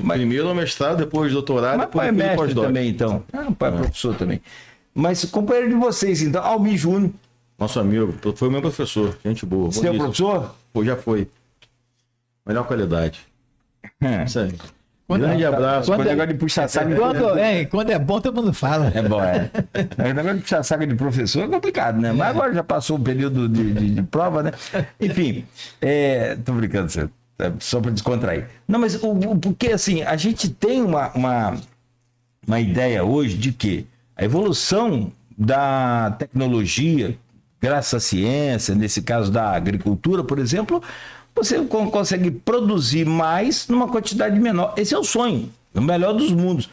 primeiro mestrado, depois doutorado, mas depois pai é mestre pós-doc. também, então. Pai é professor também. Mas companheiro de vocês, então, Almir Júnior. Nosso amigo, foi o meu professor, gente boa. Seu professor? Pô, já foi. Melhor qualidade. Isso aí. Grande abraço. Quando negócio de puxar saco. Quando é bom, todo mundo fala. É bom, O negócio de puxar saco de professor é complicado, né? Mas agora já passou o período de prova, né? Enfim, tô brincando, só para descontrair. Não, mas porque assim, a gente tem uma ideia hoje de que a evolução da tecnologia, graças à ciência, nesse caso da agricultura, por exemplo, você consegue produzir mais numa quantidade menor. Esse é o sonho, o melhor dos mundos.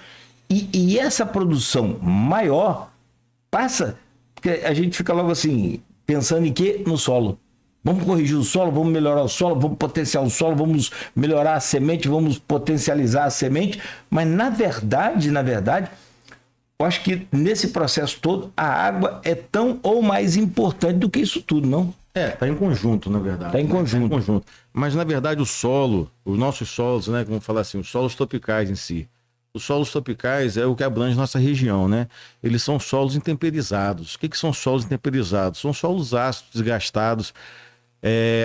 E essa produção maior passa, porque a gente fica logo assim, pensando em quê? No solo. Vamos corrigir o solo, vamos melhorar o solo, vamos potenciar o solo, vamos melhorar a semente, vamos potencializar a semente. Mas, na verdade, eu acho que nesse processo todo, a água é tão ou mais importante do que isso tudo, não? Tá em conjunto, na verdade. Tá em conjunto. Mas, na verdade, o solo, os nossos solos, né, como falar assim, os solos tropicais em si. Os solos tropicais é o que abrange nossa região, né? Eles são solos intemperizados. O que são solos intemperizados? São solos ácidos, desgastados,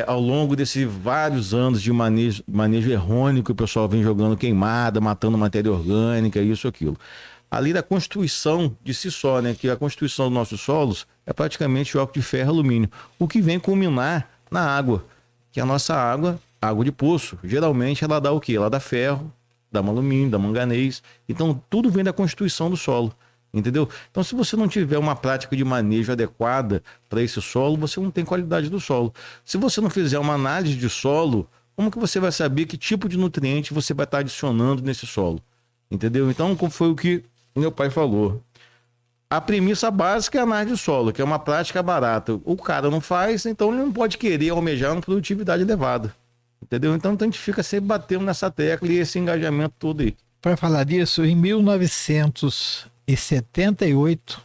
ao longo desses vários anos de manejo errôneo que o pessoal vem jogando queimada, matando matéria orgânica, isso, aquilo. Ali da constituição de si só, né? Que a constituição dos nossos solos é praticamente óxido de ferro e alumínio. O que vem culminar na água, que a nossa água de poço, geralmente ela dá o quê? Ela dá ferro, dá alumínio, dá manganês. Então tudo vem da constituição do solo, entendeu? Então se você não tiver uma prática de manejo adequada para esse solo, você não tem qualidade do solo. Se você não fizer uma análise de solo, como que você vai saber que tipo de nutriente você vai estar adicionando nesse solo? Entendeu? Então, como foi o que meu pai falou, a premissa básica é a análise de solo, que é uma prática barata. O cara não faz, então ele não pode querer almejar uma produtividade elevada. Entendeu? Então a gente fica sempre batendo nessa tecla e esse engajamento todo aí. Para falar disso, em 1978,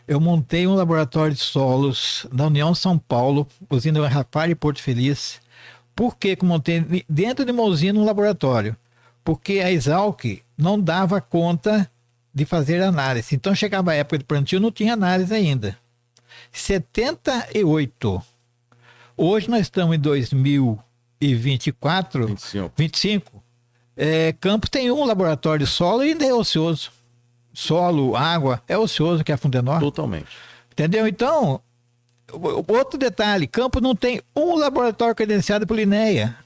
eu montei um laboratório de solos da União São Paulo, usina Rafar e Porto Feliz. Por que eu montei dentro de uma usina um laboratório? Porque a Exalc não dava conta de fazer análise. Então chegava a época de plantio, não tinha análise ainda. 78. Hoje nós estamos em 2024, 25. Campos tem um laboratório de solo e ainda é ocioso. Solo, água, é ocioso, que é a Fundenor. Totalmente. Entendeu? Então, outro detalhe, Campos não tem um laboratório credenciado por Linéia.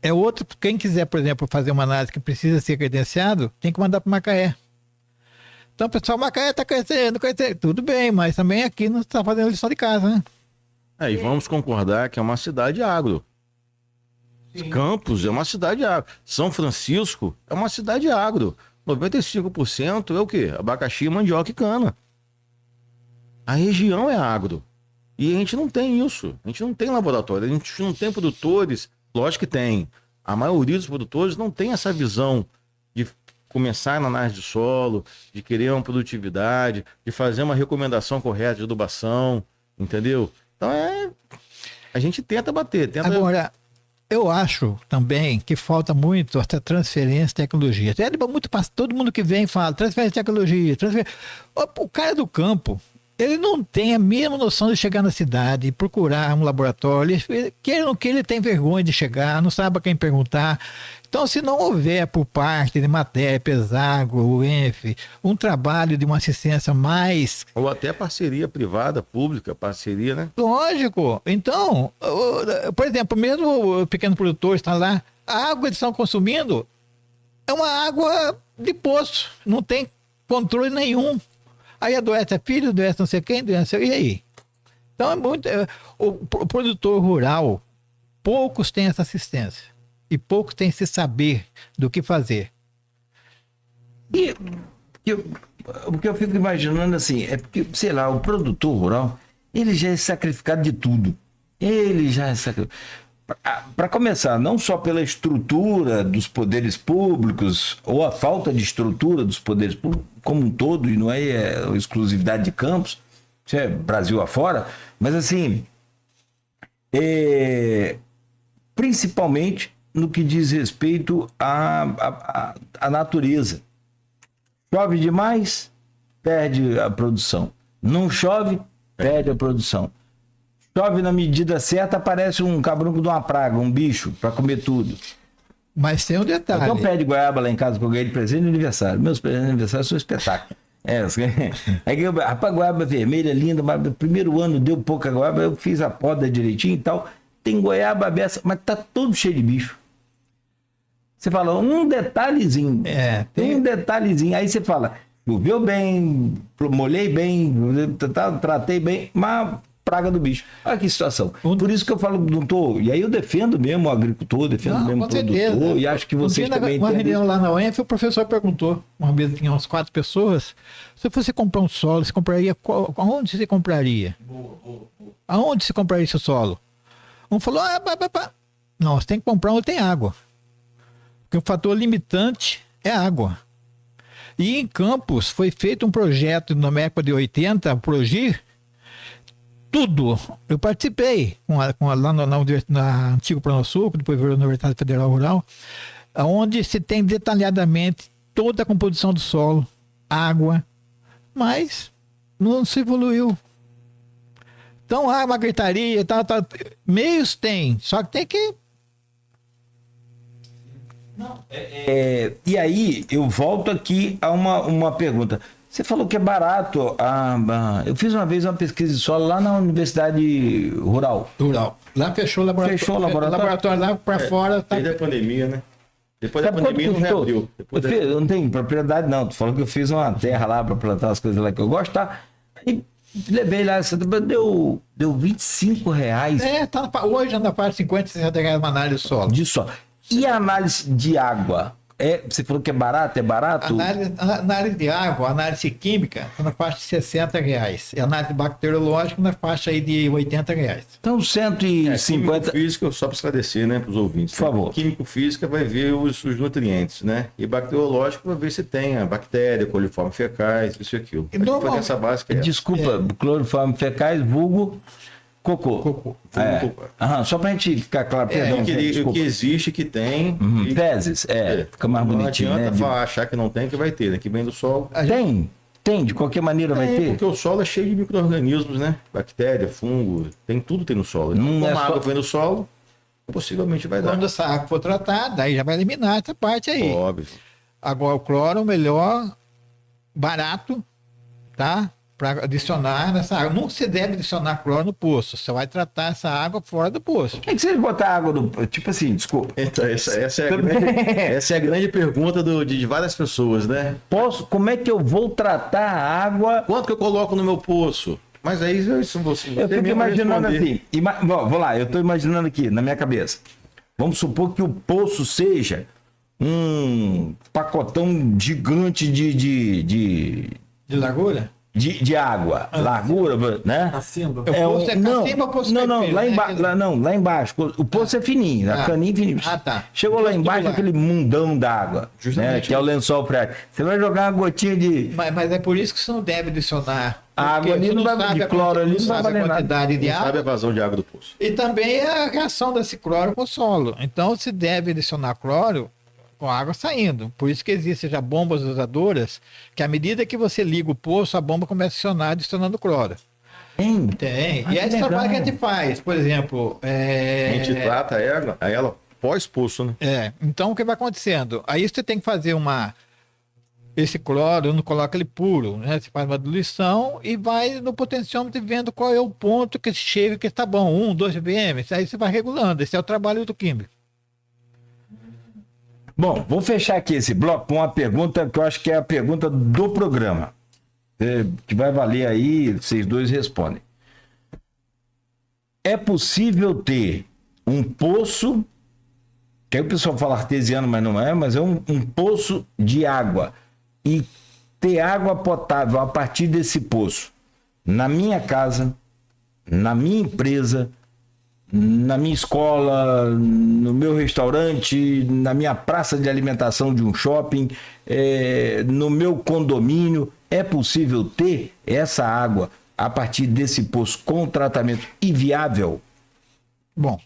É outro, quem quiser, por exemplo, fazer uma análise que precisa ser credenciado, tem que mandar para Macaé. Então, pessoal, Macaé está crescendo, tudo bem, mas também aqui não está fazendo lição de casa, né? E vamos concordar que é uma cidade agro. Sim. Campos é uma cidade agro. São Francisco é uma cidade agro. 95% é o quê? Abacaxi, mandioca e cana. A região é agro. E a gente não tem isso. A gente não tem laboratório. A gente não tem produtores. Lógico que tem. A maioria dos produtores não tem essa visão de começar na análise de solo, de querer uma produtividade, de fazer uma recomendação correta de adubação, entendeu? Então a gente tenta bater. Agora, eu acho também que falta muito essa transferência de tecnologia. Todo mundo que vem fala transferência de tecnologia. O cara do campo, ele não tem a mesma noção de chegar na cidade e procurar um laboratório. Ele tem vergonha de chegar, não sabe a quem perguntar. Então, se não houver por parte de matéria, Pesagro, o ENF, um trabalho de uma assistência mais... Ou até parceria privada, pública, parceria, né? Lógico. Então, por exemplo, mesmo o pequeno produtor está lá, a água que eles estão consumindo é uma água de poço, não tem controle nenhum. Aí adoece filho, adoece não sei quem, e aí? Então, o produtor rural, poucos têm essa assistência. E poucos têm esse saber do que fazer. E o que eu fico imaginando assim, é porque, sei lá, o produtor rural, ele já é sacrificado de tudo. Ele já é sacrificado. Para começar, não só pela estrutura dos poderes públicos, ou a falta de estrutura dos poderes públicos como um todo, e não é exclusividade de Campos, isso é Brasil afora, mas assim, principalmente no que diz respeito à natureza. Chove demais, perde a produção. Não chove, perde a produção. Chove na medida certa, aparece um cabrunco de uma praga, um bicho, para comer tudo. Mas tem um detalhe. Eu tenho um pé de goiaba lá em casa que eu ganhei de presente de aniversário. Meus presentes de aniversário são um espetáculo. Rapaz, goiaba vermelha, linda, mas no primeiro ano deu pouca goiaba, eu fiz a poda direitinho e tal. Tem goiaba aberta, mas tá todo cheio de bicho. Você fala, um detalhezinho. Tem um detalhezinho. Aí você fala, choveu bem, molhei bem, tratei bem, mas praga do bicho. Olha que situação. Por isso que eu falo, não tô. E aí eu defendo mesmo o agricultor, defendo mesmo o produtor, e acho que vocês também uma reunião lá na UENF, o professor perguntou, uma vez tinha umas 4 pessoas, se você comprar um solo, você compraria aonde você compraria? Aonde você compraria esse solo? Um falou, não, você tem que comprar onde tem água. Porque o fator limitante é a água. E em Campos foi feito um projeto na época de 80, Progir, tudo. Eu participei lá na antigo Pronosul, depois virou Universidade Federal Rural, onde se tem detalhadamente toda a composição do solo, água, mas não se evoluiu. Então, uma gritaria, meios tem, só que tem que... E aí, eu volto aqui a uma pergunta. Você falou que é barato. Eu fiz uma vez uma pesquisa de solo lá na Universidade Rural. Lá fechou o laboratório. Fechou o laboratório. O laboratório lá para fora. Desde a pandemia, né? Depois da Sabe quanto pandemia não custou? reabriu. Eu não tenho propriedade, não. Tu falou que eu fiz uma terra lá para plantar as coisas lá que eu gosto, tá? E levei lá, deu R$25. Hoje anda para 50, 60 reais uma análise de solo. De só. E a análise de água? Você falou que é barato? É barato? Análise de água, análise química, está na faixa de 60 reais. E análise bacteriológica na faixa aí de 80 reais. Então, 150... Químico físico, só para esclarecer, né, para os ouvintes. Por favor. Químico física vai ver os nutrientes, né? E bacteriológico vai ver se tem a bactéria, coliformes fecais, isso e aquilo. E normal... Essa básica Desculpa, cloriformes fecais, vulgo... Cocô. Só pra gente ficar claro. Perdão, o que existe, que tem. Fezes, fica mais bonitinho. Não adianta né? achar que não tem, que vai ter, né? Que vem do solo. Tem, de qualquer maneira vai ter. Porque o solo é cheio de micro-organismos, né? Bactéria, fungo, tudo tem no solo. Não Como é a só- água vem no solo, possivelmente vai dar. Quando essa água for tratada, aí já vai eliminar essa parte aí. Óbvio. Agora, o cloro, o melhor, barato, tá? Para adicionar nessa água. Não se deve adicionar cloro no poço. Você vai tratar essa água fora do poço. Por que vocês botar água no... Tipo assim, desculpa. Então, essa é a grande pergunta de várias pessoas, né? Como é que eu vou tratar a água? Quanto que eu coloco no meu poço? Mas aí isso você Eu fico mesmo vai imaginando responder. assim. Vou lá, eu estou imaginando aqui, na minha cabeça. Vamos supor que o poço seja um pacotão gigante De largura? de água, largura, né? Acima. Lá embaixo. O poço é fininho, a caninha fininho. Tá. Chegou lá embaixo aquele mundão d'água, né? Que é o lençol freático. Você vai jogar uma gotinha de Mas é por isso que você não deve adicionar. a água ali, não vai, de cloro ali, não vai valer a nada. quantidade de Não sabe a água. vazão de água do poço. E também a reação desse cloro com o solo. Então, se deve adicionar cloro com a água saindo. Por isso que existem já bombas usadoras, que à medida que você liga o poço, a bomba começa a acionar adicionando cloro. Tem. E esse trabalho que a gente faz, por exemplo... A gente trata ela pós-poço, né? Então, o que vai acontecendo? Aí você tem que fazer esse cloro, não coloca ele puro, né? Você faz uma diluição e vai no potenciômetro vendo qual é o ponto que chega que está bom, 1, 2 ppm, aí você vai regulando. Esse é o trabalho do químico. Bom, vou fechar aqui esse bloco com uma pergunta que eu acho que é a pergunta do programa. Que vai valer aí, vocês dois respondem. É possível ter um poço, que aí o pessoal fala artesiano, mas não é, mas é um poço de água, e ter água potável a partir desse poço, na minha casa, na minha empresa, na minha escola, no meu restaurante, na minha praça de alimentação de um shopping, no meu condomínio, é possível ter essa água a partir desse poço com tratamento e viável? Bom,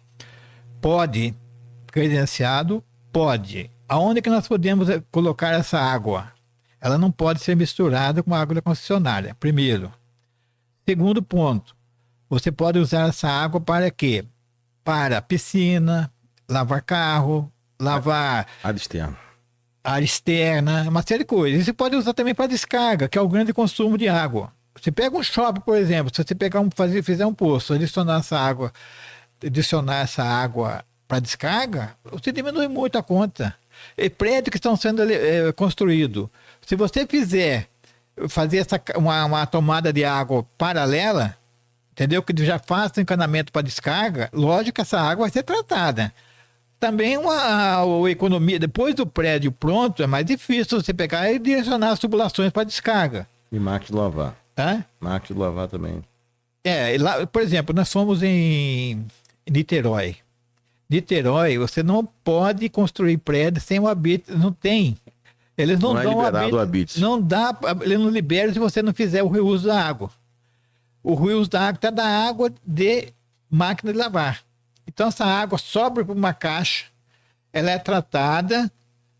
pode, credenciado, pode. Aonde que nós podemos colocar essa água? Ela não pode ser misturada com a água da concessionária, primeiro. Segundo ponto, você pode usar essa água para quê? Para piscina, lavar carro, lavar área externa, uma série de coisas. E você pode usar também para descarga, que é o grande consumo de água. Você pega um shopping, por exemplo, se você fizer um poço, adicionar essa água para descarga, você diminui muito a conta. E prédios que estão sendo construídos, se você fazer uma tomada de água paralela, entendeu? Que já faça encanamento para descarga, lógico que essa água vai ser tratada. Também a economia, depois do prédio pronto, é mais difícil você pegar e direcionar as tubulações para descarga. E máquina de lavar. Tá? Máquina de lavar também. Lá, por exemplo, nós fomos em Niterói. Niterói, você não pode construir prédio sem o habite, não tem. Eles não, Não é dão liberado o habite. não dá, ele não libera se você não fizer o reuso da água. O reuso da água está da água de máquina de lavar. Então essa água sobe para uma caixa, ela é tratada,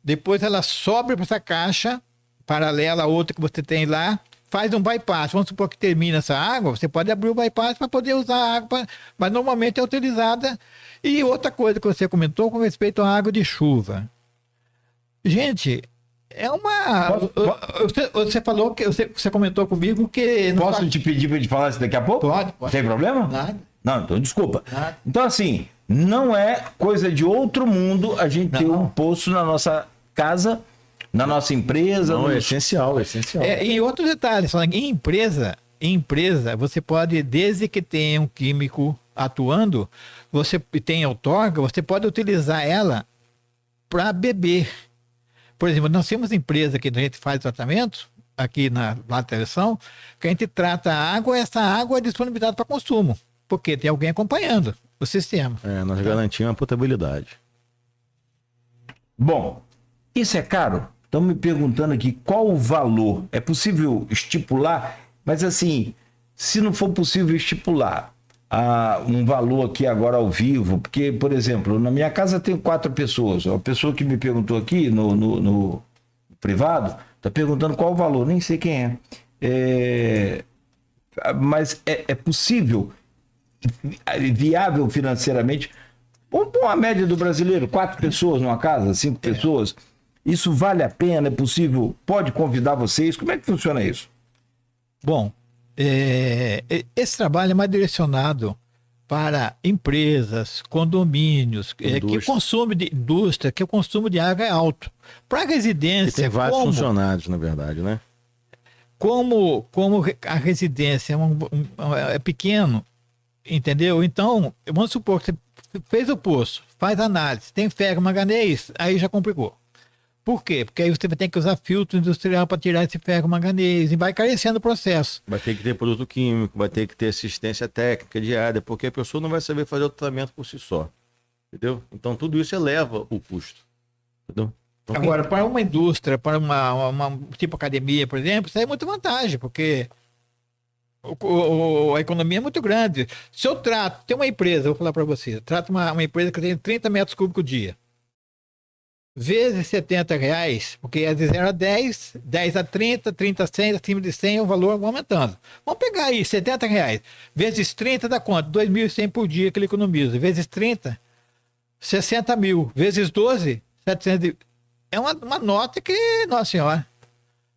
depois ela sobe para essa caixa paralela a outra que você tem lá, faz um bypass. Vamos supor que termina essa água, você pode abrir o bypass para poder usar a água, mas normalmente é utilizada. E outra coisa que você comentou com respeito à água de chuva. Gente, é uma... Você falou que... Você comentou comigo que... Posso te pedir para te falar isso daqui a pouco? Pode. Tem problema? Nada. Não, então desculpa. Nada. Então, assim, não é coisa de outro mundo a gente ter um poço na nossa casa, na nossa empresa. Não, é essencial. E outro detalhe, falando em empresa, você pode, desde que tenha um químico atuando, você tem outorga, você pode utilizar ela para beber. Por exemplo, nós temos empresa que a gente faz tratamento, aqui na televisão, que a gente trata a água, essa água é disponibilizada para consumo, porque tem alguém acompanhando o sistema. Nós garantimos a potabilidade. Bom, isso é caro? Estão me perguntando aqui qual o valor. É possível estipular? Mas assim, se não for possível estipular um valor aqui agora ao vivo, porque, por exemplo, na minha casa tem 4 pessoas. A pessoa que me perguntou aqui no privado está perguntando qual o valor, nem sei quem é. Mas é possível, viável financeiramente. Vamos pôr a média do brasileiro, 4 pessoas numa casa, 5 pessoas. Isso vale a pena? É possível? Pode convidar vocês? Como é que funciona isso? Bom, esse trabalho é mais direcionado para empresas, condomínios, que o consumo de indústria, que o consumo de água é alto. Para a residência... E tem vários funcionários, na verdade, né? Como a residência é pequeno, entendeu? Então, vamos supor que você fez o poço, faz análise, tem ferro, manganês, aí já complicou. Por quê? Porque aí você vai ter que usar filtro industrial para tirar esse ferro manganês e vai carecendo o processo. Vai ter que ter produto químico, vai ter que ter assistência técnica diária, porque a pessoa não vai saber fazer o tratamento por si só. Entendeu? Então tudo isso eleva o custo. Entendeu? Então, agora, para uma indústria, para uma tipo academia, por exemplo, isso aí é muita vantagem, porque a economia é muito grande. Se eu trato, tem uma empresa, vou falar para você, eu trato uma empresa que tem 30 metros cúbicos por dia. Vezes R$70, porque é de 0 a 10, 10 a 30, 30 a 100, acima de 100 o valor vai aumentando. Vamos pegar aí, R$70. Vezes 30 dá quanto? 2.100 por dia que ele economiza. Vezes 30, 60 mil. Vezes 12, 700. É uma nota que, nossa senhora.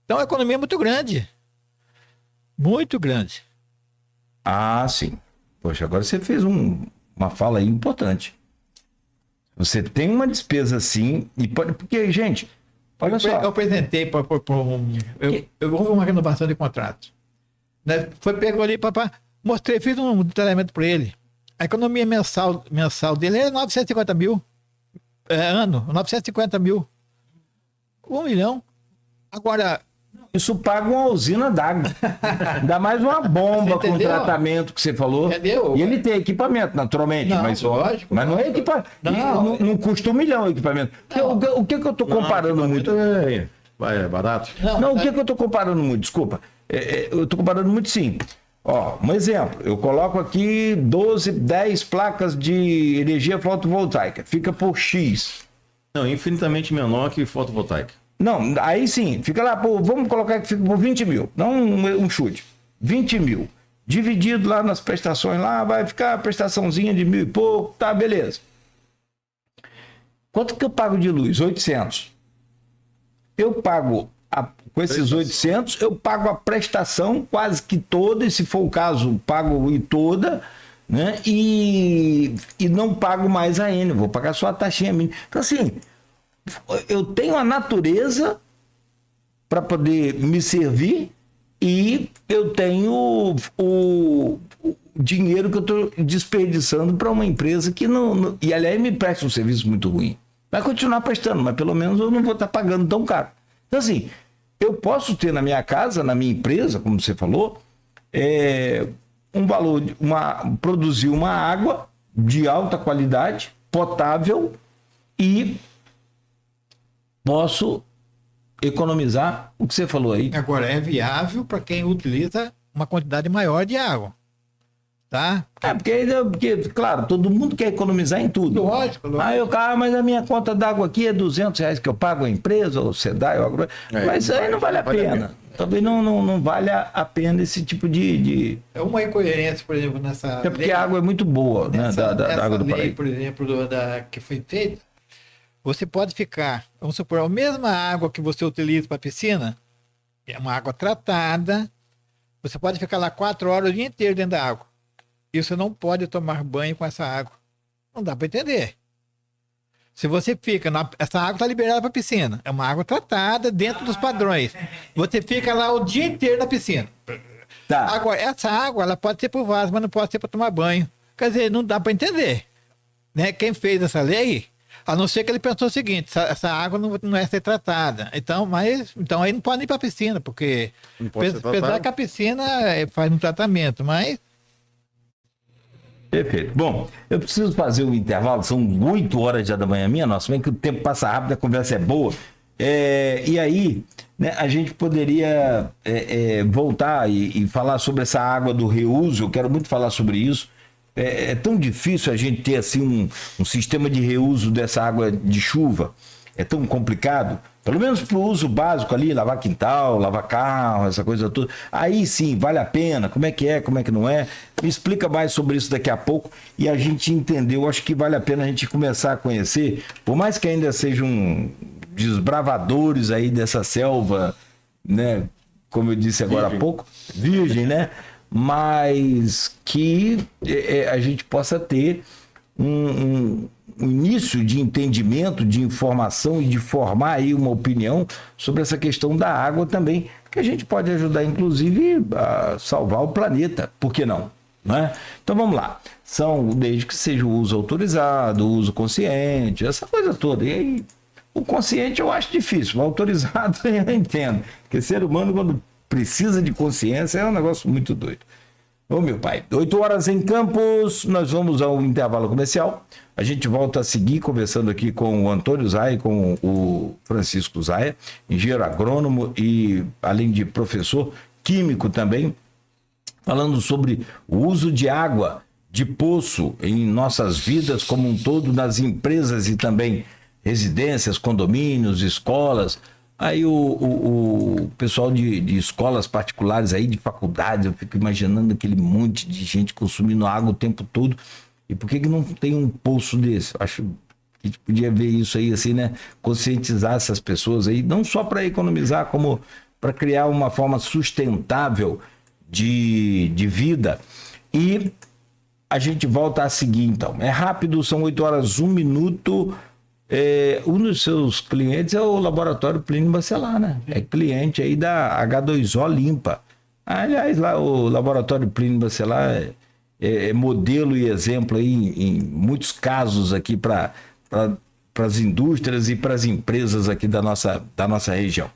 Então a economia é muito grande. Muito grande. Ah, sim. Poxa, agora você fez uma fala aí importante. Você tem uma despesa assim, e pode. Porque, gente, olha só. Eu apresentei para houve uma renovação de contrato. Né? Pegou ali, mostrei, fiz um detalhamento para ele. A economia mensal dele é 950 mil. Ano, 950 mil. 1 milhão. Agora. Isso paga uma usina d'água. Ainda mais uma bomba com tratamento que você falou. Entendeu? E ele tem equipamento, naturalmente. Não, mas, lógico. Mas não é equipamento. Não custa 1 milhão o equipamento. O que eu estou comparando muito? É barato? Não, o que eu estou comparando muito? Desculpa. Eu estou comparando muito simples. Ó, um exemplo. Eu coloco aqui 10 placas de energia fotovoltaica. Fica por X. Não, infinitamente menor que fotovoltaica. Não, aí sim, fica lá, vamos colocar que fica por 20 mil, não um chute, 20 mil, dividido lá nas prestações, lá vai ficar a prestaçãozinha de 1.000 e pouco, tá, beleza. Quanto que eu pago de luz? 800. Eu pago, com esses 800, eu pago a prestação quase que toda, e se for o caso, pago e toda, né, e não pago mais a N, vou pagar só a taxinha mínima. Então assim... Eu tenho a natureza para poder me servir e eu tenho o dinheiro que eu estou desperdiçando para uma empresa que não... E, aliás, me presta um serviço muito ruim. Vai continuar prestando, mas pelo menos eu não vou estar pagando tão caro. Então, assim, eu posso ter na minha casa, na minha empresa, como você falou, um valor, produzir uma água de alta qualidade, potável, e posso economizar o que você falou aí. Agora, é viável para quem utiliza uma quantidade maior de água. Tá? Porque, claro, todo mundo quer economizar em tudo. Lógico. Mas a minha conta d'água aqui é R$200 que eu pago a empresa, ou SEDAI, mas isso aí não vale a pena. Também não vale a pena esse tipo de... É uma incoerência, por exemplo, nessa porque lei, a água é muito boa, né? Da água do Paraíba. Por exemplo, que foi feita, você pode ficar, vamos supor, a mesma água que você utiliza para a piscina, é uma água tratada, você pode ficar lá 4 horas o dia inteiro dentro da água. E você não pode tomar banho com essa água. Não dá para entender. Se você fica... essa água está liberada para a piscina. É uma água tratada dentro dos padrões. Você fica lá o dia inteiro na piscina. Tá. Agora, essa água ela pode ser para o vaso, mas não pode ser para tomar banho. Quer dizer, não dá para entender. Né? Quem fez essa lei, a não ser que ele pensou o seguinte, essa água não é ser tratada. Então aí não pode ir para a piscina, porque apesar que a piscina faz um tratamento, mas... Perfeito. Bom, eu preciso fazer um intervalo, são 8 horas já da manhã, minha nossa, bem que o tempo passa rápido, a conversa é boa. E aí, né, a gente poderia voltar e falar sobre essa água do reuso, eu quero muito falar sobre isso. É tão difícil a gente ter assim um sistema de reuso dessa água de chuva, é tão complicado. Pelo menos para o uso básico ali, lavar quintal, lavar carro, essa coisa toda. Aí sim, vale a pena, como é que não é? Me explica mais sobre isso daqui a pouco e a gente entendeu, acho que vale a pena a gente começar a conhecer, por mais que ainda sejam desbravadores aí dessa selva, né? Como eu disse agora há pouco, virgem, né? Mas que a gente possa ter um início de entendimento, de informação e de formar aí uma opinião sobre essa questão da água também, que a gente pode ajudar, inclusive, a salvar o planeta. Por que não? Né? Então vamos lá. Desde que seja o uso autorizado, o uso consciente, essa coisa toda. E aí, o consciente eu acho difícil, o autorizado eu entendo. Porque ser humano, quando precisa de consciência, é um negócio muito doido. Ô meu pai, 8 horas em Campos, nós vamos ao intervalo comercial. A gente volta a seguir conversando aqui com o Antônio Zaia, com o Francisco Zaia, engenheiro agrônomo e, além de professor, químico também, falando sobre o uso de água de poço em nossas vidas como um todo, nas empresas e também residências, condomínios, escolas. Aí o pessoal de escolas particulares aí, de faculdades, eu fico imaginando aquele monte de gente consumindo água o tempo todo. E por que não tem um poço desse? Acho que a gente podia ver isso aí, assim, né? Conscientizar essas pessoas aí, não só para economizar, como para criar uma forma sustentável de vida. E a gente volta a seguir, então. É rápido, são 8 horas, 1 minuto. Um dos seus clientes é o Laboratório Plínio Bacelar, né? É cliente aí da H2O Limpa. Aliás, lá o Laboratório Plínio Bacelar é modelo e exemplo aí em muitos casos aqui para as indústrias e para as empresas aqui da nossa região.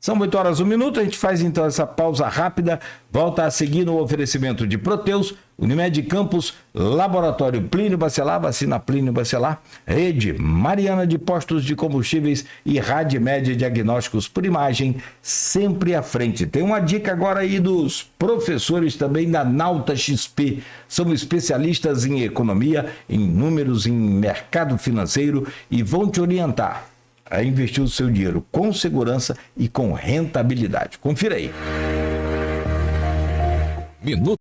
São 8 horas, 1 minuto, a gente faz então essa pausa rápida, volta a seguir no oferecimento de Proteus, Unimed Campos, Laboratório Plínio Bacelar, Vacina Plínio Bacelar, Rede Mariana de Postos de Combustíveis e Radmed Diagnósticos por Imagem, sempre à frente. Tem uma dica agora aí dos professores também da Nauta XP, são especialistas em economia, em números, em mercado financeiro e vão te orientar a investir o seu dinheiro com segurança e com rentabilidade. Confira aí. Minuto